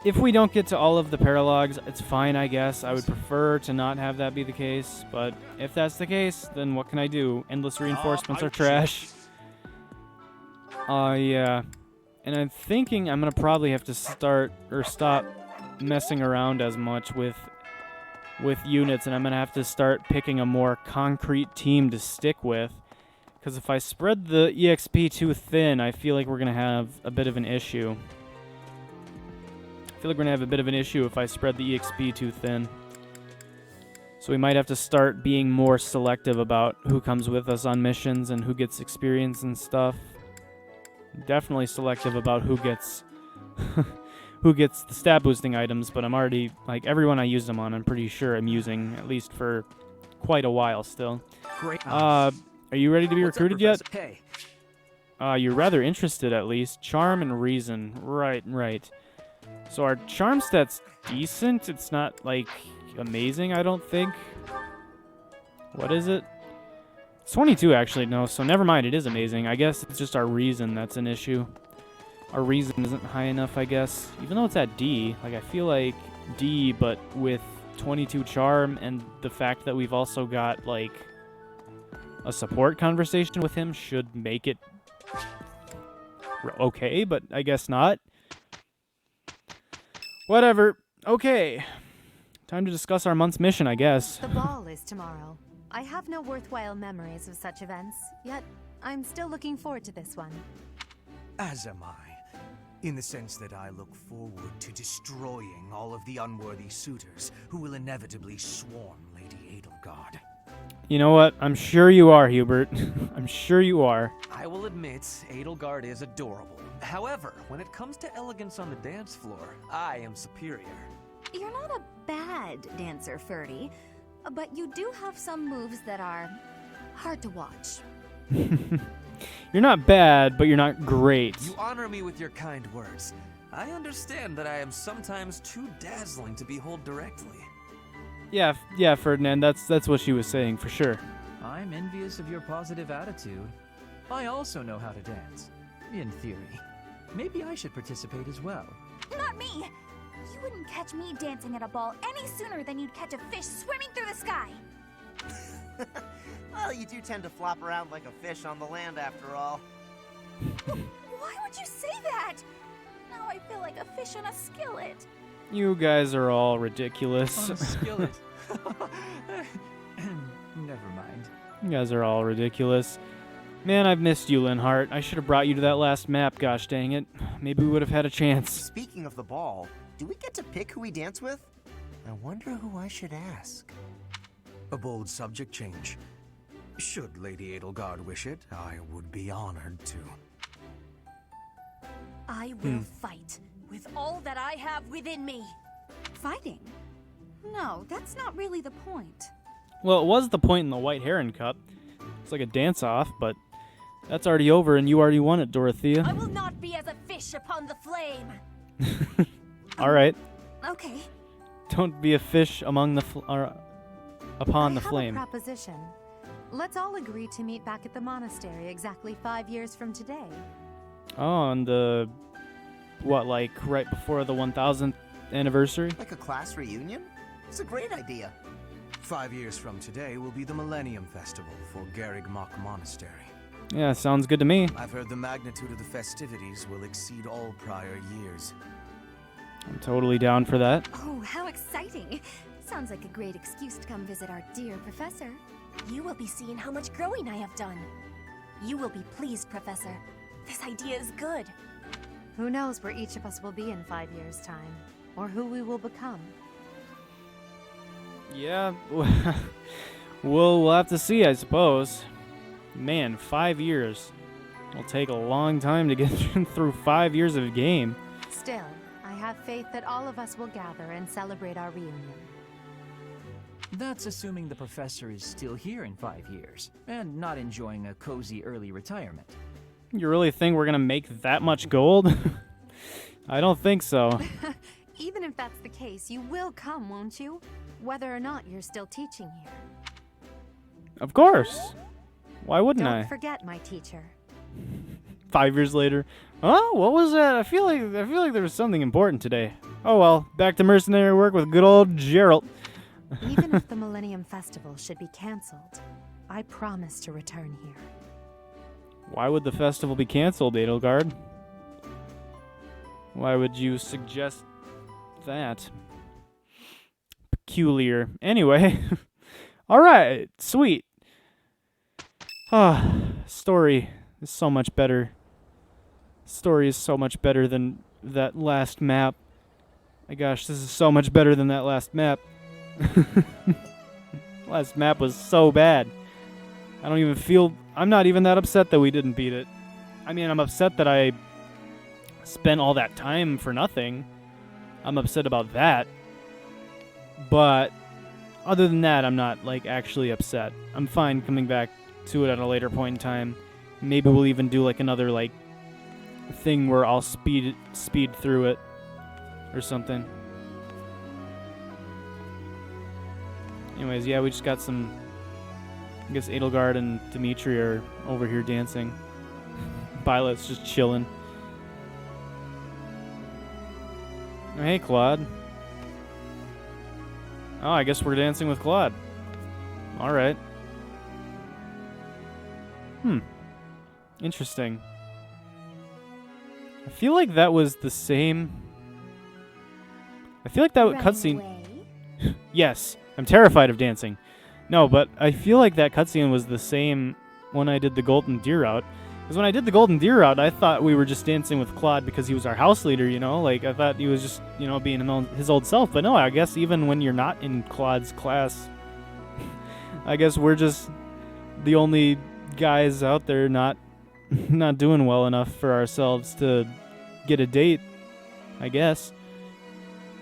if we don't get to all of the paralogues, it's fine, I guess. I would prefer to not have that be the case, but if that's the case, then what can I do? Endless reinforcements are trash. Yeah. And I'm thinking I'm gonna probably have to stop messing around as much with units, and I'm gonna have to start picking a more concrete team to stick with. Because if I spread the EXP too thin, I feel like we're gonna have a bit of an issue. I feel like we're gonna have a bit of an issue if I spread the EXP too thin. So we might have to start being more selective about who comes with us on missions and who gets experience and stuff. Definitely selective about who gets who gets the stat boosting items, but I'm already, like, everyone I use them on, I'm pretty sure I'm using, at least for quite a while still. Great. Are you ready to be recruited yet? Hey. You're rather interested, at least. Charm and reason. Right. So our charm stat's decent. It's not, like, amazing, I don't think. What is it? It's 22, actually. No, so never mind. It is amazing. I guess it's just our reason that's an issue. Our reason isn't high enough, I guess. Even though it's at D. Like, I feel like D, but with 22 charm and the fact that we've also got, like, a support conversation with him should make it okay, but I guess not. Whatever. Okay. Time to discuss our month's mission, I guess. The ball is tomorrow. I have no worthwhile memories of such events, yet I'm still looking forward to this one. As am I, in the sense that I look forward to destroying all of the unworthy suitors who will inevitably swarm Lady Edelgard. You know what? I'm sure you are, Hubert. I'm sure you are. I will admit, Edelgard is adorable. However, when it comes to elegance on the dance floor, I am superior. You're not a bad dancer, Ferdy, but you do have some moves that are hard to watch. You're not bad, but you're not great. You honor me with your kind words. I understand that I am sometimes too dazzling to behold directly. Yeah, Ferdinand, that's what she was saying, for sure. I'm envious of your positive attitude. I also know how to dance, in theory. Maybe I should participate as well. Not me! You wouldn't catch me dancing at a ball any sooner than you'd catch a fish swimming through the sky. Well, you do tend to flop around like a fish on the land after all. Why would you say that? Now I feel like a fish on a skillet. You guys are all ridiculous. On a skillet. Never mind. You guys are all ridiculous. Man, I've missed you, Linhart. I should have brought you to that last map, gosh dang it. Maybe we would have had a chance. Speaking of the ball, do we get to pick who we dance with? I wonder who I should ask. A bold subject change. Should Lady Edelgard wish it, I would be honored to. I will fight with all that I have within me. Fighting? No, that's not really the point. Well, it was the point in the White Heron Cup. It's like a dance-off, but that's already over, and you already won it, Dorothea. I will not be as a fish upon the flame. All right. Okay. Don't be a fish among the upon the I flame. have a proposition. Let's all agree to meet back at the monastery exactly 5 years from today. Oh, on the what, like right before the 1000th anniversary? Like a class reunion? It's a great idea. 5 years from today will be the Millennium Festival for Garreg Mach Monastery. Yeah, sounds good to me. I've heard the magnitude of the festivities will exceed all prior years. I'm totally down for that. Oh, how exciting. Sounds like a great excuse to come visit our dear professor. You will be seeing how much growing I have done. You will be pleased, Professor. This idea is good. Who knows where each of us will be in 5 years' time, or who we will become. Yeah, we'll have to see, I suppose. Man, 5 years. It'll take a long time to get through 5 years of a game. Still, I have faith that all of us will gather and celebrate our reunion. That's assuming the professor is still here in 5 years, and not enjoying a cozy early retirement. You really think we're gonna make that much gold? I don't think so. Even if that's the case, you will come, won't you? Whether or not you're still teaching here. Of course. Why wouldn't Don't I? forget my teacher. 5 years later. Oh, what was that? I feel like there was something important today. Oh well, back to mercenary work with good old Gerald. Even if the Millennium Festival should be cancelled, I promise to return here. Why would the festival be canceled, Edelgard? Why would you suggest that? Peculiar. Anyway. Alright, sweet. Story is so much better. Story is so much better than that last map. My gosh, this is so much better than that last map. Last map was so bad. I'm not even that upset that we didn't beat it. I mean, I'm upset that I spent all that time for nothing. I'm upset about that. But other than that, I'm not like actually upset. I'm fine coming back to it at a later point in time. Maybe we'll even do like another like thing where I'll speed through it or something. Anyways, yeah, we just got some. I guess Edelgard and Dimitri are over here dancing. Violet's just chilling. Oh, hey, Claude. Oh, I guess we're dancing with Claude. All right. Interesting. I feel like that was the same. I feel like that cutscene. Yes, I'm terrified of dancing. No, but I feel like that cutscene was the same when I did the Golden Deer route. Because when I did the Golden Deer route, I thought we were just dancing with Claude because he was our house leader, you know? Like, I thought he was just, you know, being his old self. But no, I guess even when you're not in Claude's class, I guess we're just the only guys out there not doing well enough for ourselves to get a date, I guess.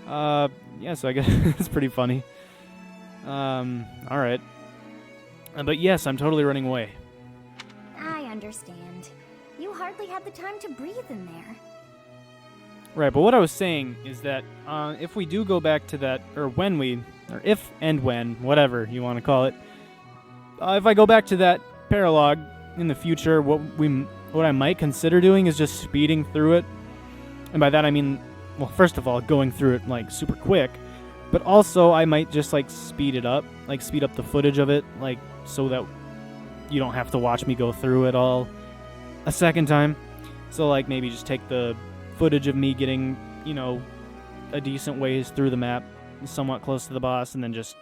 Yeah, so I guess it's pretty funny. Alright. But yes, I'm totally running away. I understand. You hardly had the time to breathe in there. Right, but what I was saying is that if we do go back to that, or if and when, whatever you want to call it, if I go back to that paralogue in the future, what I might consider doing is just speeding through it. And by that I mean, well, first of all, going through it like super quick, but also I might just like speed it up, like speed up the footage of it, like so that you don't have to watch me go through it all a second time. So like maybe just take the footage of me getting, you know, a decent ways through the map, somewhat close to the boss, and then just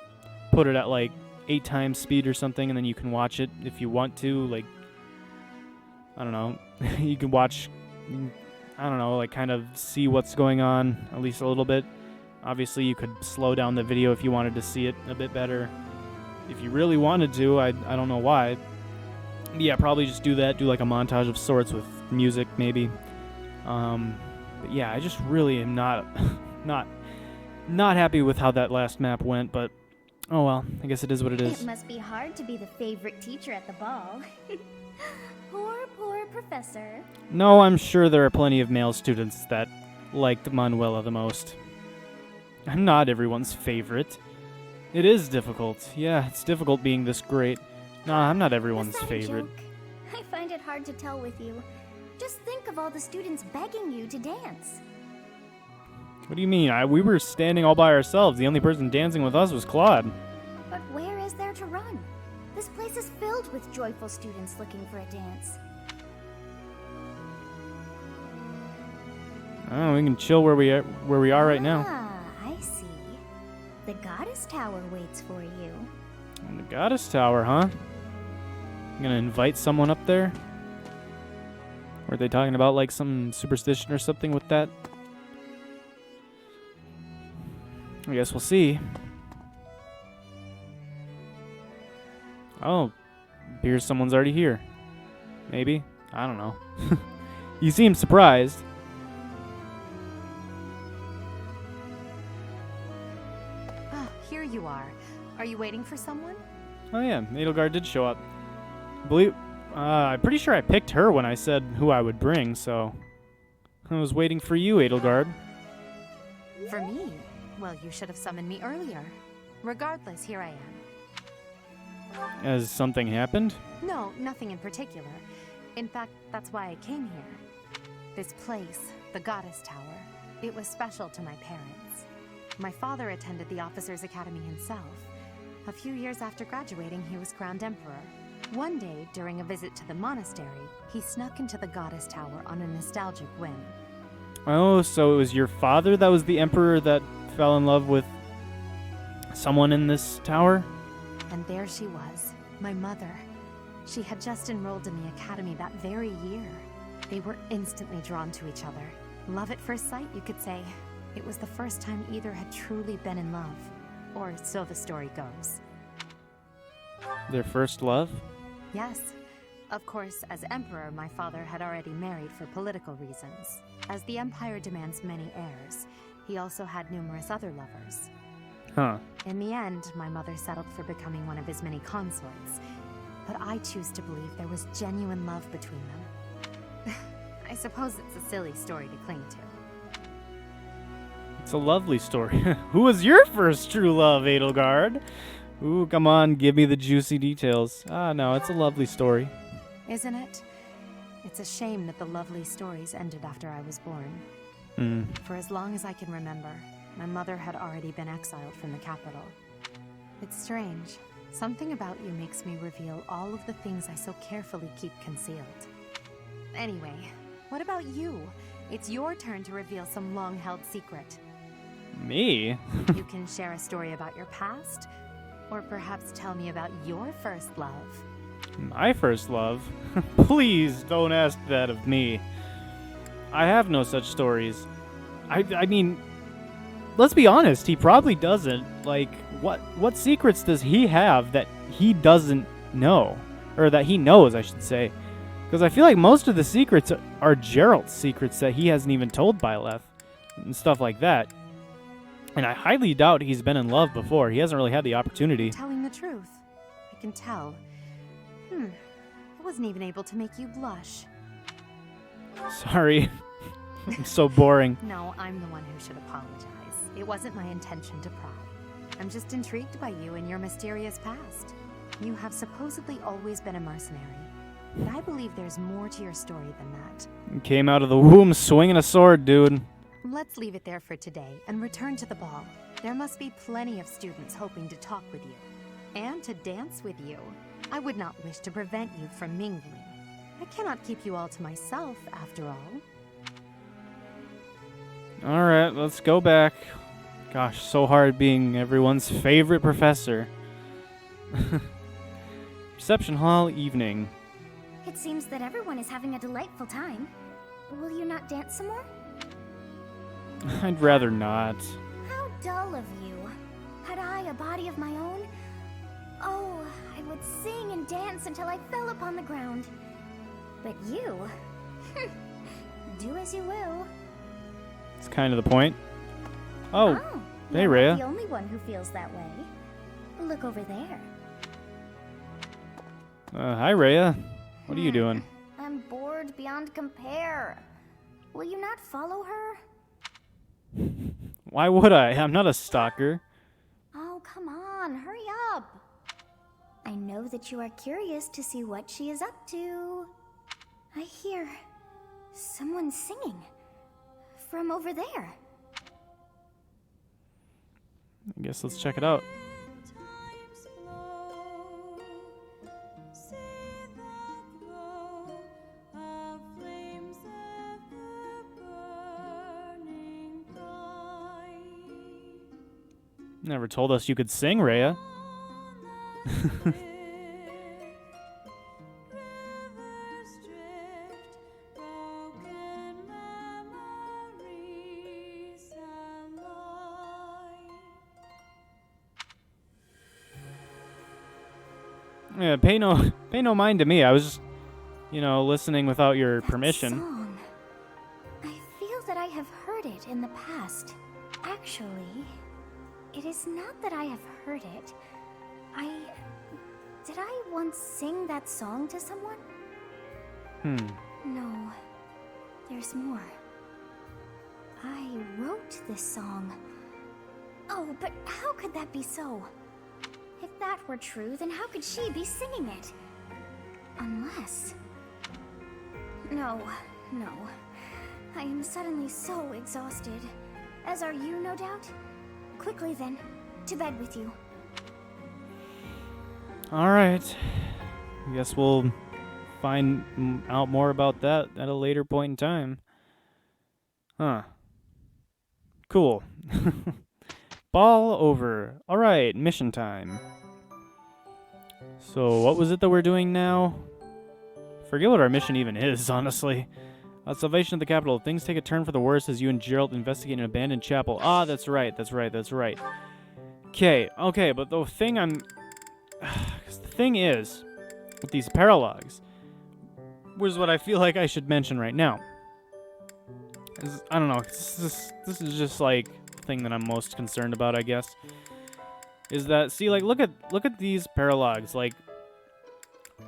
put it at like 8 times speed or something, and then you can watch it if you want to. Like, I don't know, you can watch, I don't know, like kind of see what's going on at least a little bit. Obviously, you could slow down the video if you wanted to see it a bit better. If you really wanted to, I don't know why. Yeah, probably just do that. Do like a montage of sorts with music, maybe. But yeah, I just really am not happy with how that last map went. But oh well, I guess it is what it is. It must be hard to be the favorite teacher at the ball. Poor professor. No, I'm sure there are plenty of male students that liked Manuela the most. I'm not everyone's favorite. It is difficult. Yeah, it's difficult being this great. Nah, I'm not everyone's Is that a favorite. joke? I find it hard to tell with you. Just think of all the students begging you to dance. What do you mean? We were standing all by ourselves. The only person dancing with us was Claude. But where is there to run? This place is filled with joyful students looking for a dance. Oh, we can chill where we are right now. Ah, I see. The Goddess Tower waits for you. And the Goddess Tower, huh? You gonna invite someone up there? Were they talking about like some superstition or something with that? I guess we'll see. Oh, appears someone's already here. Maybe? I don't know. You seem surprised. Ah, here you are. Are you waiting for someone? Oh yeah, Edelgard did show up. I'm pretty sure I picked her when I said who I would bring, so I was waiting for you, Edelgard. For me? Well, you should have summoned me earlier. Regardless, here I am. Has something happened? No, nothing in particular. In fact, that's why I came here. This place, the Goddess Tower, it was special to my parents. My father attended the Officers' Academy himself. A few years after graduating, he was crowned emperor. One day, during a visit to the monastery, he snuck into the Goddess Tower on a nostalgic whim. Oh, so it was your father that was the emperor that fell in love with someone in this tower? And there she was, my mother. She had just enrolled in the academy that very year. They were instantly drawn to each other. Love at first sight, you could say. It was the first time either had truly been in love. Or so the story goes. Their first love? Yes. Of course, as emperor, my father had already married for political reasons. As the empire demands many heirs, he also had numerous other lovers. Huh. In the end, my mother settled for becoming one of his many consorts. But I choose to believe there was genuine love between them. I suppose it's a silly story to cling to. It's a lovely story. Who was your first true love, Edelgard? Ooh, come on, give me the juicy details. Ah, no, it's a lovely story. Isn't it? It's a shame that the lovely stories ended after I was born. For as long as I can remember, my mother had already been exiled from the capital. It's strange. Something about you makes me reveal all of the things I so carefully keep concealed. Anyway, what about you? It's your turn to reveal some long-held secret. Me? You can share a story about your past, Or perhaps tell me about your first love. My first love? Please don't ask that of me. I have no such stories. I mean, let's be honest, he probably doesn't. Like, what secrets does he have that he doesn't know? Or that he knows, I should say. Because I feel like most of the secrets are Geralt's secrets that he hasn't even told Byleth. And stuff like that. And I highly doubt he's been in love before. He hasn't really had the opportunity. Telling the truth. I can tell. I wasn't even able to make you blush. Sorry. I'm so boring. No, I'm the one who should apologize. It wasn't my intention to pry. I'm just intrigued by you and your mysterious past. You have supposedly always been a mercenary. But I believe there's more to your story than that. Came out of the womb swinging a sword, dude. Let's leave it there for today and return to the ball. There must be plenty of students hoping to talk with you. And to dance with you. I would not wish to prevent you from mingling. I cannot keep you all to myself, after all. Alright, let's go back. Gosh, so hard being everyone's favorite professor. Reception hall evening. It seems that everyone is having a delightful time. Will you not dance some more? I'd rather not. How dull of you. Had I a body of my own? Oh, I would sing and dance until I fell upon the ground. But you... do as you will. It's kind of the point. Oh, hey, you're Rhea. not the only one who feels that way. Look over there. Hi, Rhea. What are you doing? I'm bored beyond compare. Will you not follow her? Why would I? I'm not a stalker. Oh, come on, hurry up. I know that you are curious to see what she is up to. I hear someone singing from over there. I guess let's check it out. Never told us you could sing, Rhea. Yeah, pay no mind to me. I was just, listening without your permission. Song. I feel that I have heard it in the past. Actually, it is not that I have heard it. Did I once sing that song to someone? No. There's more. I wrote this song. Oh, but how could that be so? If that were true, then how could she be singing it? Unless... No. I am suddenly so exhausted. As are you, no doubt? Quickly then, to bed with you. Alright. I guess we'll find out more about that at a later point in time. Huh. Cool. Ball over. Alright, mission time. So, what was it that we're doing now? Forget what our mission even is, honestly. Salvation of the capital. Things take a turn for the worse as you and Geralt investigate an abandoned chapel. Ah, that's right. Okay, but the thing the thing is, with these paralogues, was what I feel like I should mention right now. I don't know, this is just, like, the thing that I'm most concerned about, I guess. Is that, see, like, look at these paralogues, like,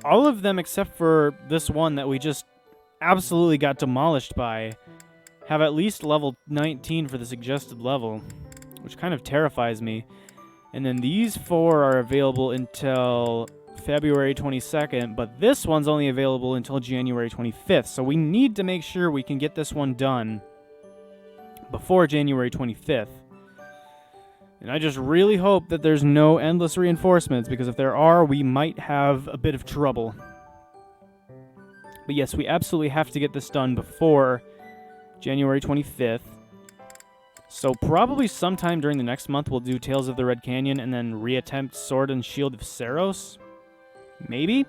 all of them except for this one that we just absolutely got demolished by have at least level 19 for the suggested level, which kind of terrifies me. And then these 4 are available until February 22nd, but this one's only available until January 25th, so we need to make sure we can get this one done before January 25th. And I just really hope that there's no endless reinforcements, because if there are, we might have a bit of trouble. But yes, we absolutely have to get this done before January 25th. So probably sometime during the next month we'll do Tales of the Red Canyon and then reattempt Sword and Shield of Saros. Maybe?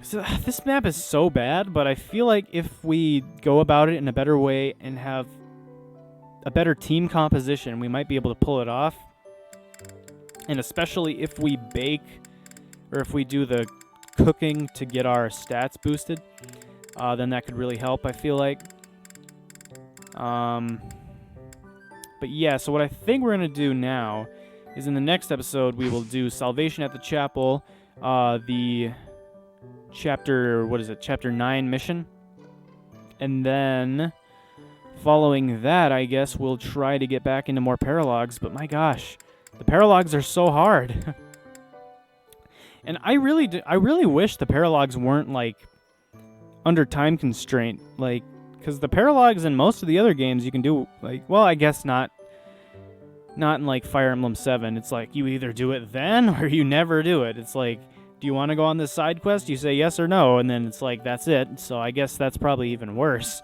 So, this map is so bad, but I feel like if we go about it in a better way and have a better team composition, we might be able to pull it off. And especially if we bake, or if we do the cooking to get our stats boosted, then that could really help, I feel like. But yeah, so what I think we're going to do now is in the next episode, we will do Salvation at the Chapel, the chapter 9 mission. And then, following that, I guess we'll try to get back into more paralogs. But my gosh, the paralogs are so hard. And I really wish the paralogs weren't, like, under time constraint. Like, because the paralogs in most of the other games you can do, like, well, I guess not in, like, Fire Emblem 7. It's like, you either do it then or you never do it. It's like, do you want to go on this side quest? You say yes or no, and then it's like, that's it. So I guess that's probably even worse.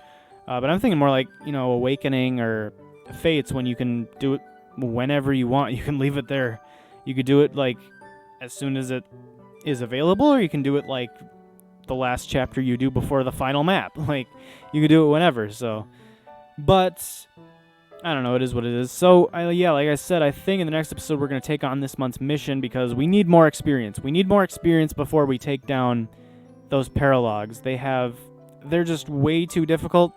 But I'm thinking more like, you know, Awakening or Fates, when you can do it whenever you want. You can leave it there. You could do it, like, as soon as it is available, or you can do it, like, the last chapter you do before the final map. Like, you could do it whenever, so. But I don't know, it is what it is. So, yeah, like I said, I think in the next episode we're going to take on this month's mission because we need more experience. We need more experience before we take down those paralogs. They're just way too difficult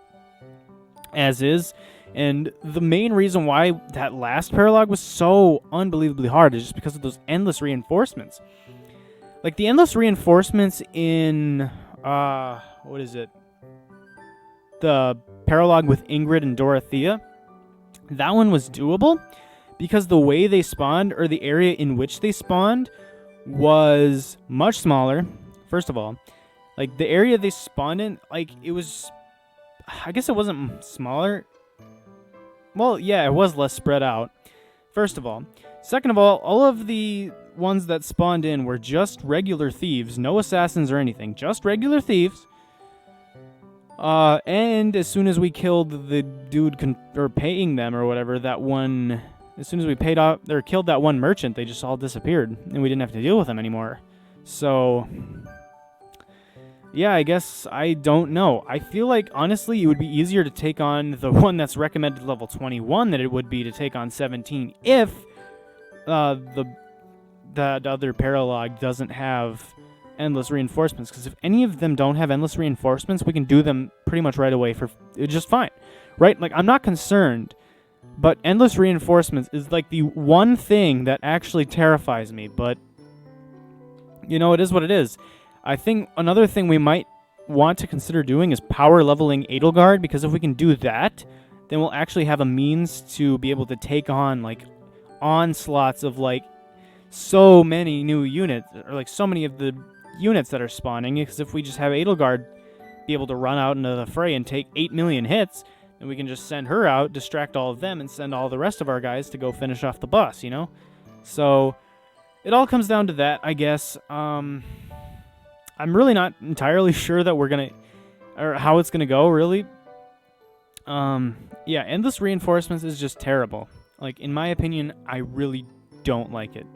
as is. And the main reason why that last paralog was so unbelievably hard is just because of those endless reinforcements. Like, the endless reinforcements in, what is it? The paralog with Ingrid and Dorothea. That one was doable because the way they spawned, or the area in which they spawned, was much smaller, first of all. Like, the area they spawned in, like, it was, I guess it wasn't smaller. Well, yeah, it was less spread out, first of all. Second of all of the ones that spawned in were just regular thieves, no assassins or anything, just regular thieves. And as soon as we killed the dude paying them or whatever, that one, as soon as we paid off or killed that one merchant, they just all disappeared and we didn't have to deal with them anymore. So, yeah, I guess I don't know. I feel like, honestly, it would be easier to take on the one that's recommended level 21 than it would be to take on 17 if that other paralog doesn't have endless reinforcements. Because if any of them don't have endless reinforcements, we can do them pretty much right away for just fine, right? Like, I'm not concerned, but endless reinforcements is like the one thing that actually terrifies me. But, you know, it is what it is. I think another thing we might want to consider doing is power leveling Edelgard, because if we can do that, then we'll actually have a means to be able to take on, like, onslaughts of, like, so many new units, or, like, so many of the units that are spawning. Because if we just have Edelgard be able to run out into the fray and take 8 million hits, then we can just send her out, distract all of them, and send all the rest of our guys to go finish off the boss, you know? So, it all comes down to that, I guess. I'm really not entirely sure that we're gonna, or how it's gonna go, really. Yeah, endless reinforcements is just terrible. Like, in my opinion, I really don't like it.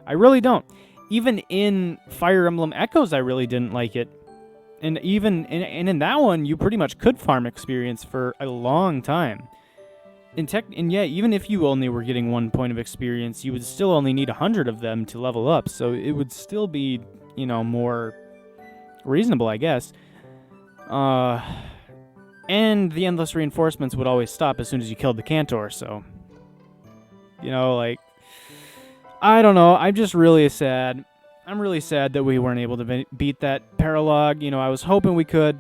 I really don't. Even in Fire Emblem Echoes, I really didn't like it. And even in that one, you pretty much could farm experience for a long time. And yeah, even if you only were getting 1 point of experience, you would still only need 100 of them to level up. So it would still be, you know, more reasonable, I guess. And the endless reinforcements would always stop as soon as you killed the Cantor, so, you know, like, I don't know. I'm just really sad. I'm really sad that we weren't able to beat that paralog. You know, I was hoping we could,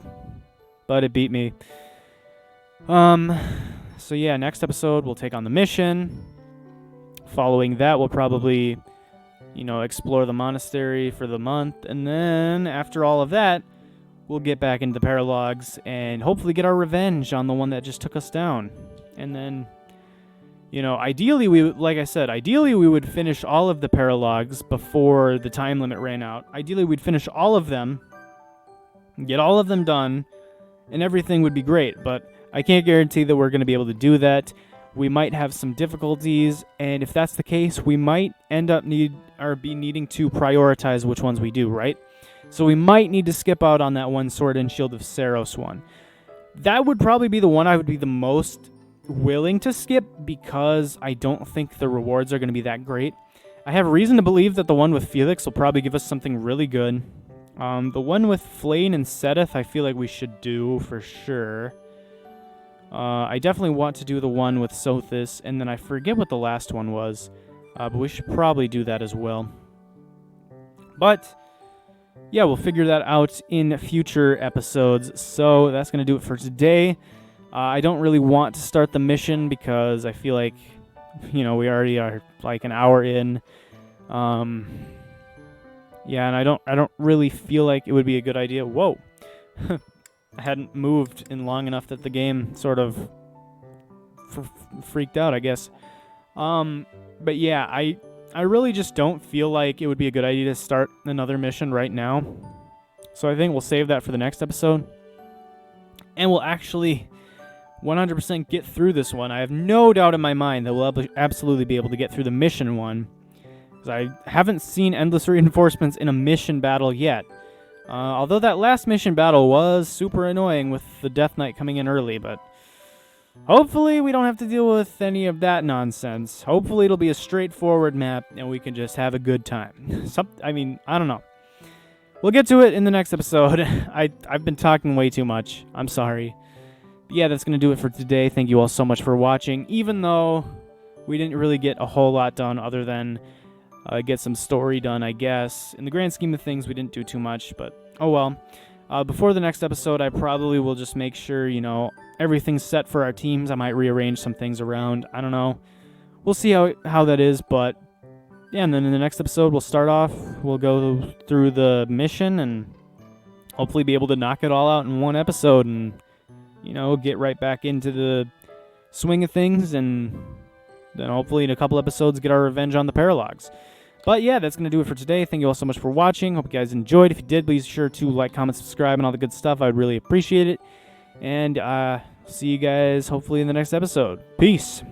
but it beat me. So yeah, next episode we'll take on the mission. Following that, we'll probably, you know, explore the monastery for the month, and then after all of that, we'll get back into the paralogs and hopefully get our revenge on the one that just took us down. And then, you know, ideally we would finish all of the paralogs before the time limit ran out. Ideally, we'd finish all of them, get all of them done, and everything would be great. But I can't guarantee that we're going to be able to do that. we might have some difficulties, and if that's the case, we might end up needing to prioritize which ones we do, right? So we might need to skip out on that one Sword and Shield of Saros one. That would probably be the one I would be the most willing to skip because I don't think the rewards are going to be that great. I have reason to believe that the one with Felix will probably give us something really good. The one with Flayn and Sedith I feel like we should do for sure. I definitely want to do the one with Sothis, and then I forget what the last one was, but we should probably do that as well. But yeah, we'll figure that out in future episodes. So that's going to do it for today. I don't really want to start the mission because I feel like, we already are like an hour in. Yeah, and I don't really feel like it would be a good idea. Whoa. I hadn't moved in long enough that the game sort of freaked out, I guess. But yeah, I really just don't feel like it would be a good idea to start another mission right now. So I think we'll save that for the next episode. And we'll actually 100% get through this one. I have no doubt in my mind that we'll absolutely be able to get through the mission one. Because I haven't seen endless reinforcements in a mission battle yet. Although that last mission battle was super annoying with the Death Knight coming in early, but hopefully we don't have to deal with any of that nonsense. Hopefully it'll be a straightforward map and we can just have a good time. I don't know. We'll get to it in the next episode. I've been talking way too much. I'm sorry. But yeah, that's going to do it for today. Thank you all so much for watching. Even though we didn't really get a whole lot done other than get some story done, I guess. In the grand scheme of things, we didn't do too much, but oh well. Before the next episode, I probably will just make sure, everything's set for our teams. I might rearrange some things around. I don't know. We'll see how that is, but yeah, and then in the next episode, we'll start off. We'll go through the mission and hopefully be able to knock it all out in one episode and, get right back into the swing of things, and then hopefully in a couple episodes get our revenge on the paralogues. But yeah, that's going to do it for today. Thank you all so much for watching. Hope you guys enjoyed. If you did, please be sure to like, comment, subscribe, and all the good stuff. I would really appreciate it. And see you guys hopefully in the next episode. Peace.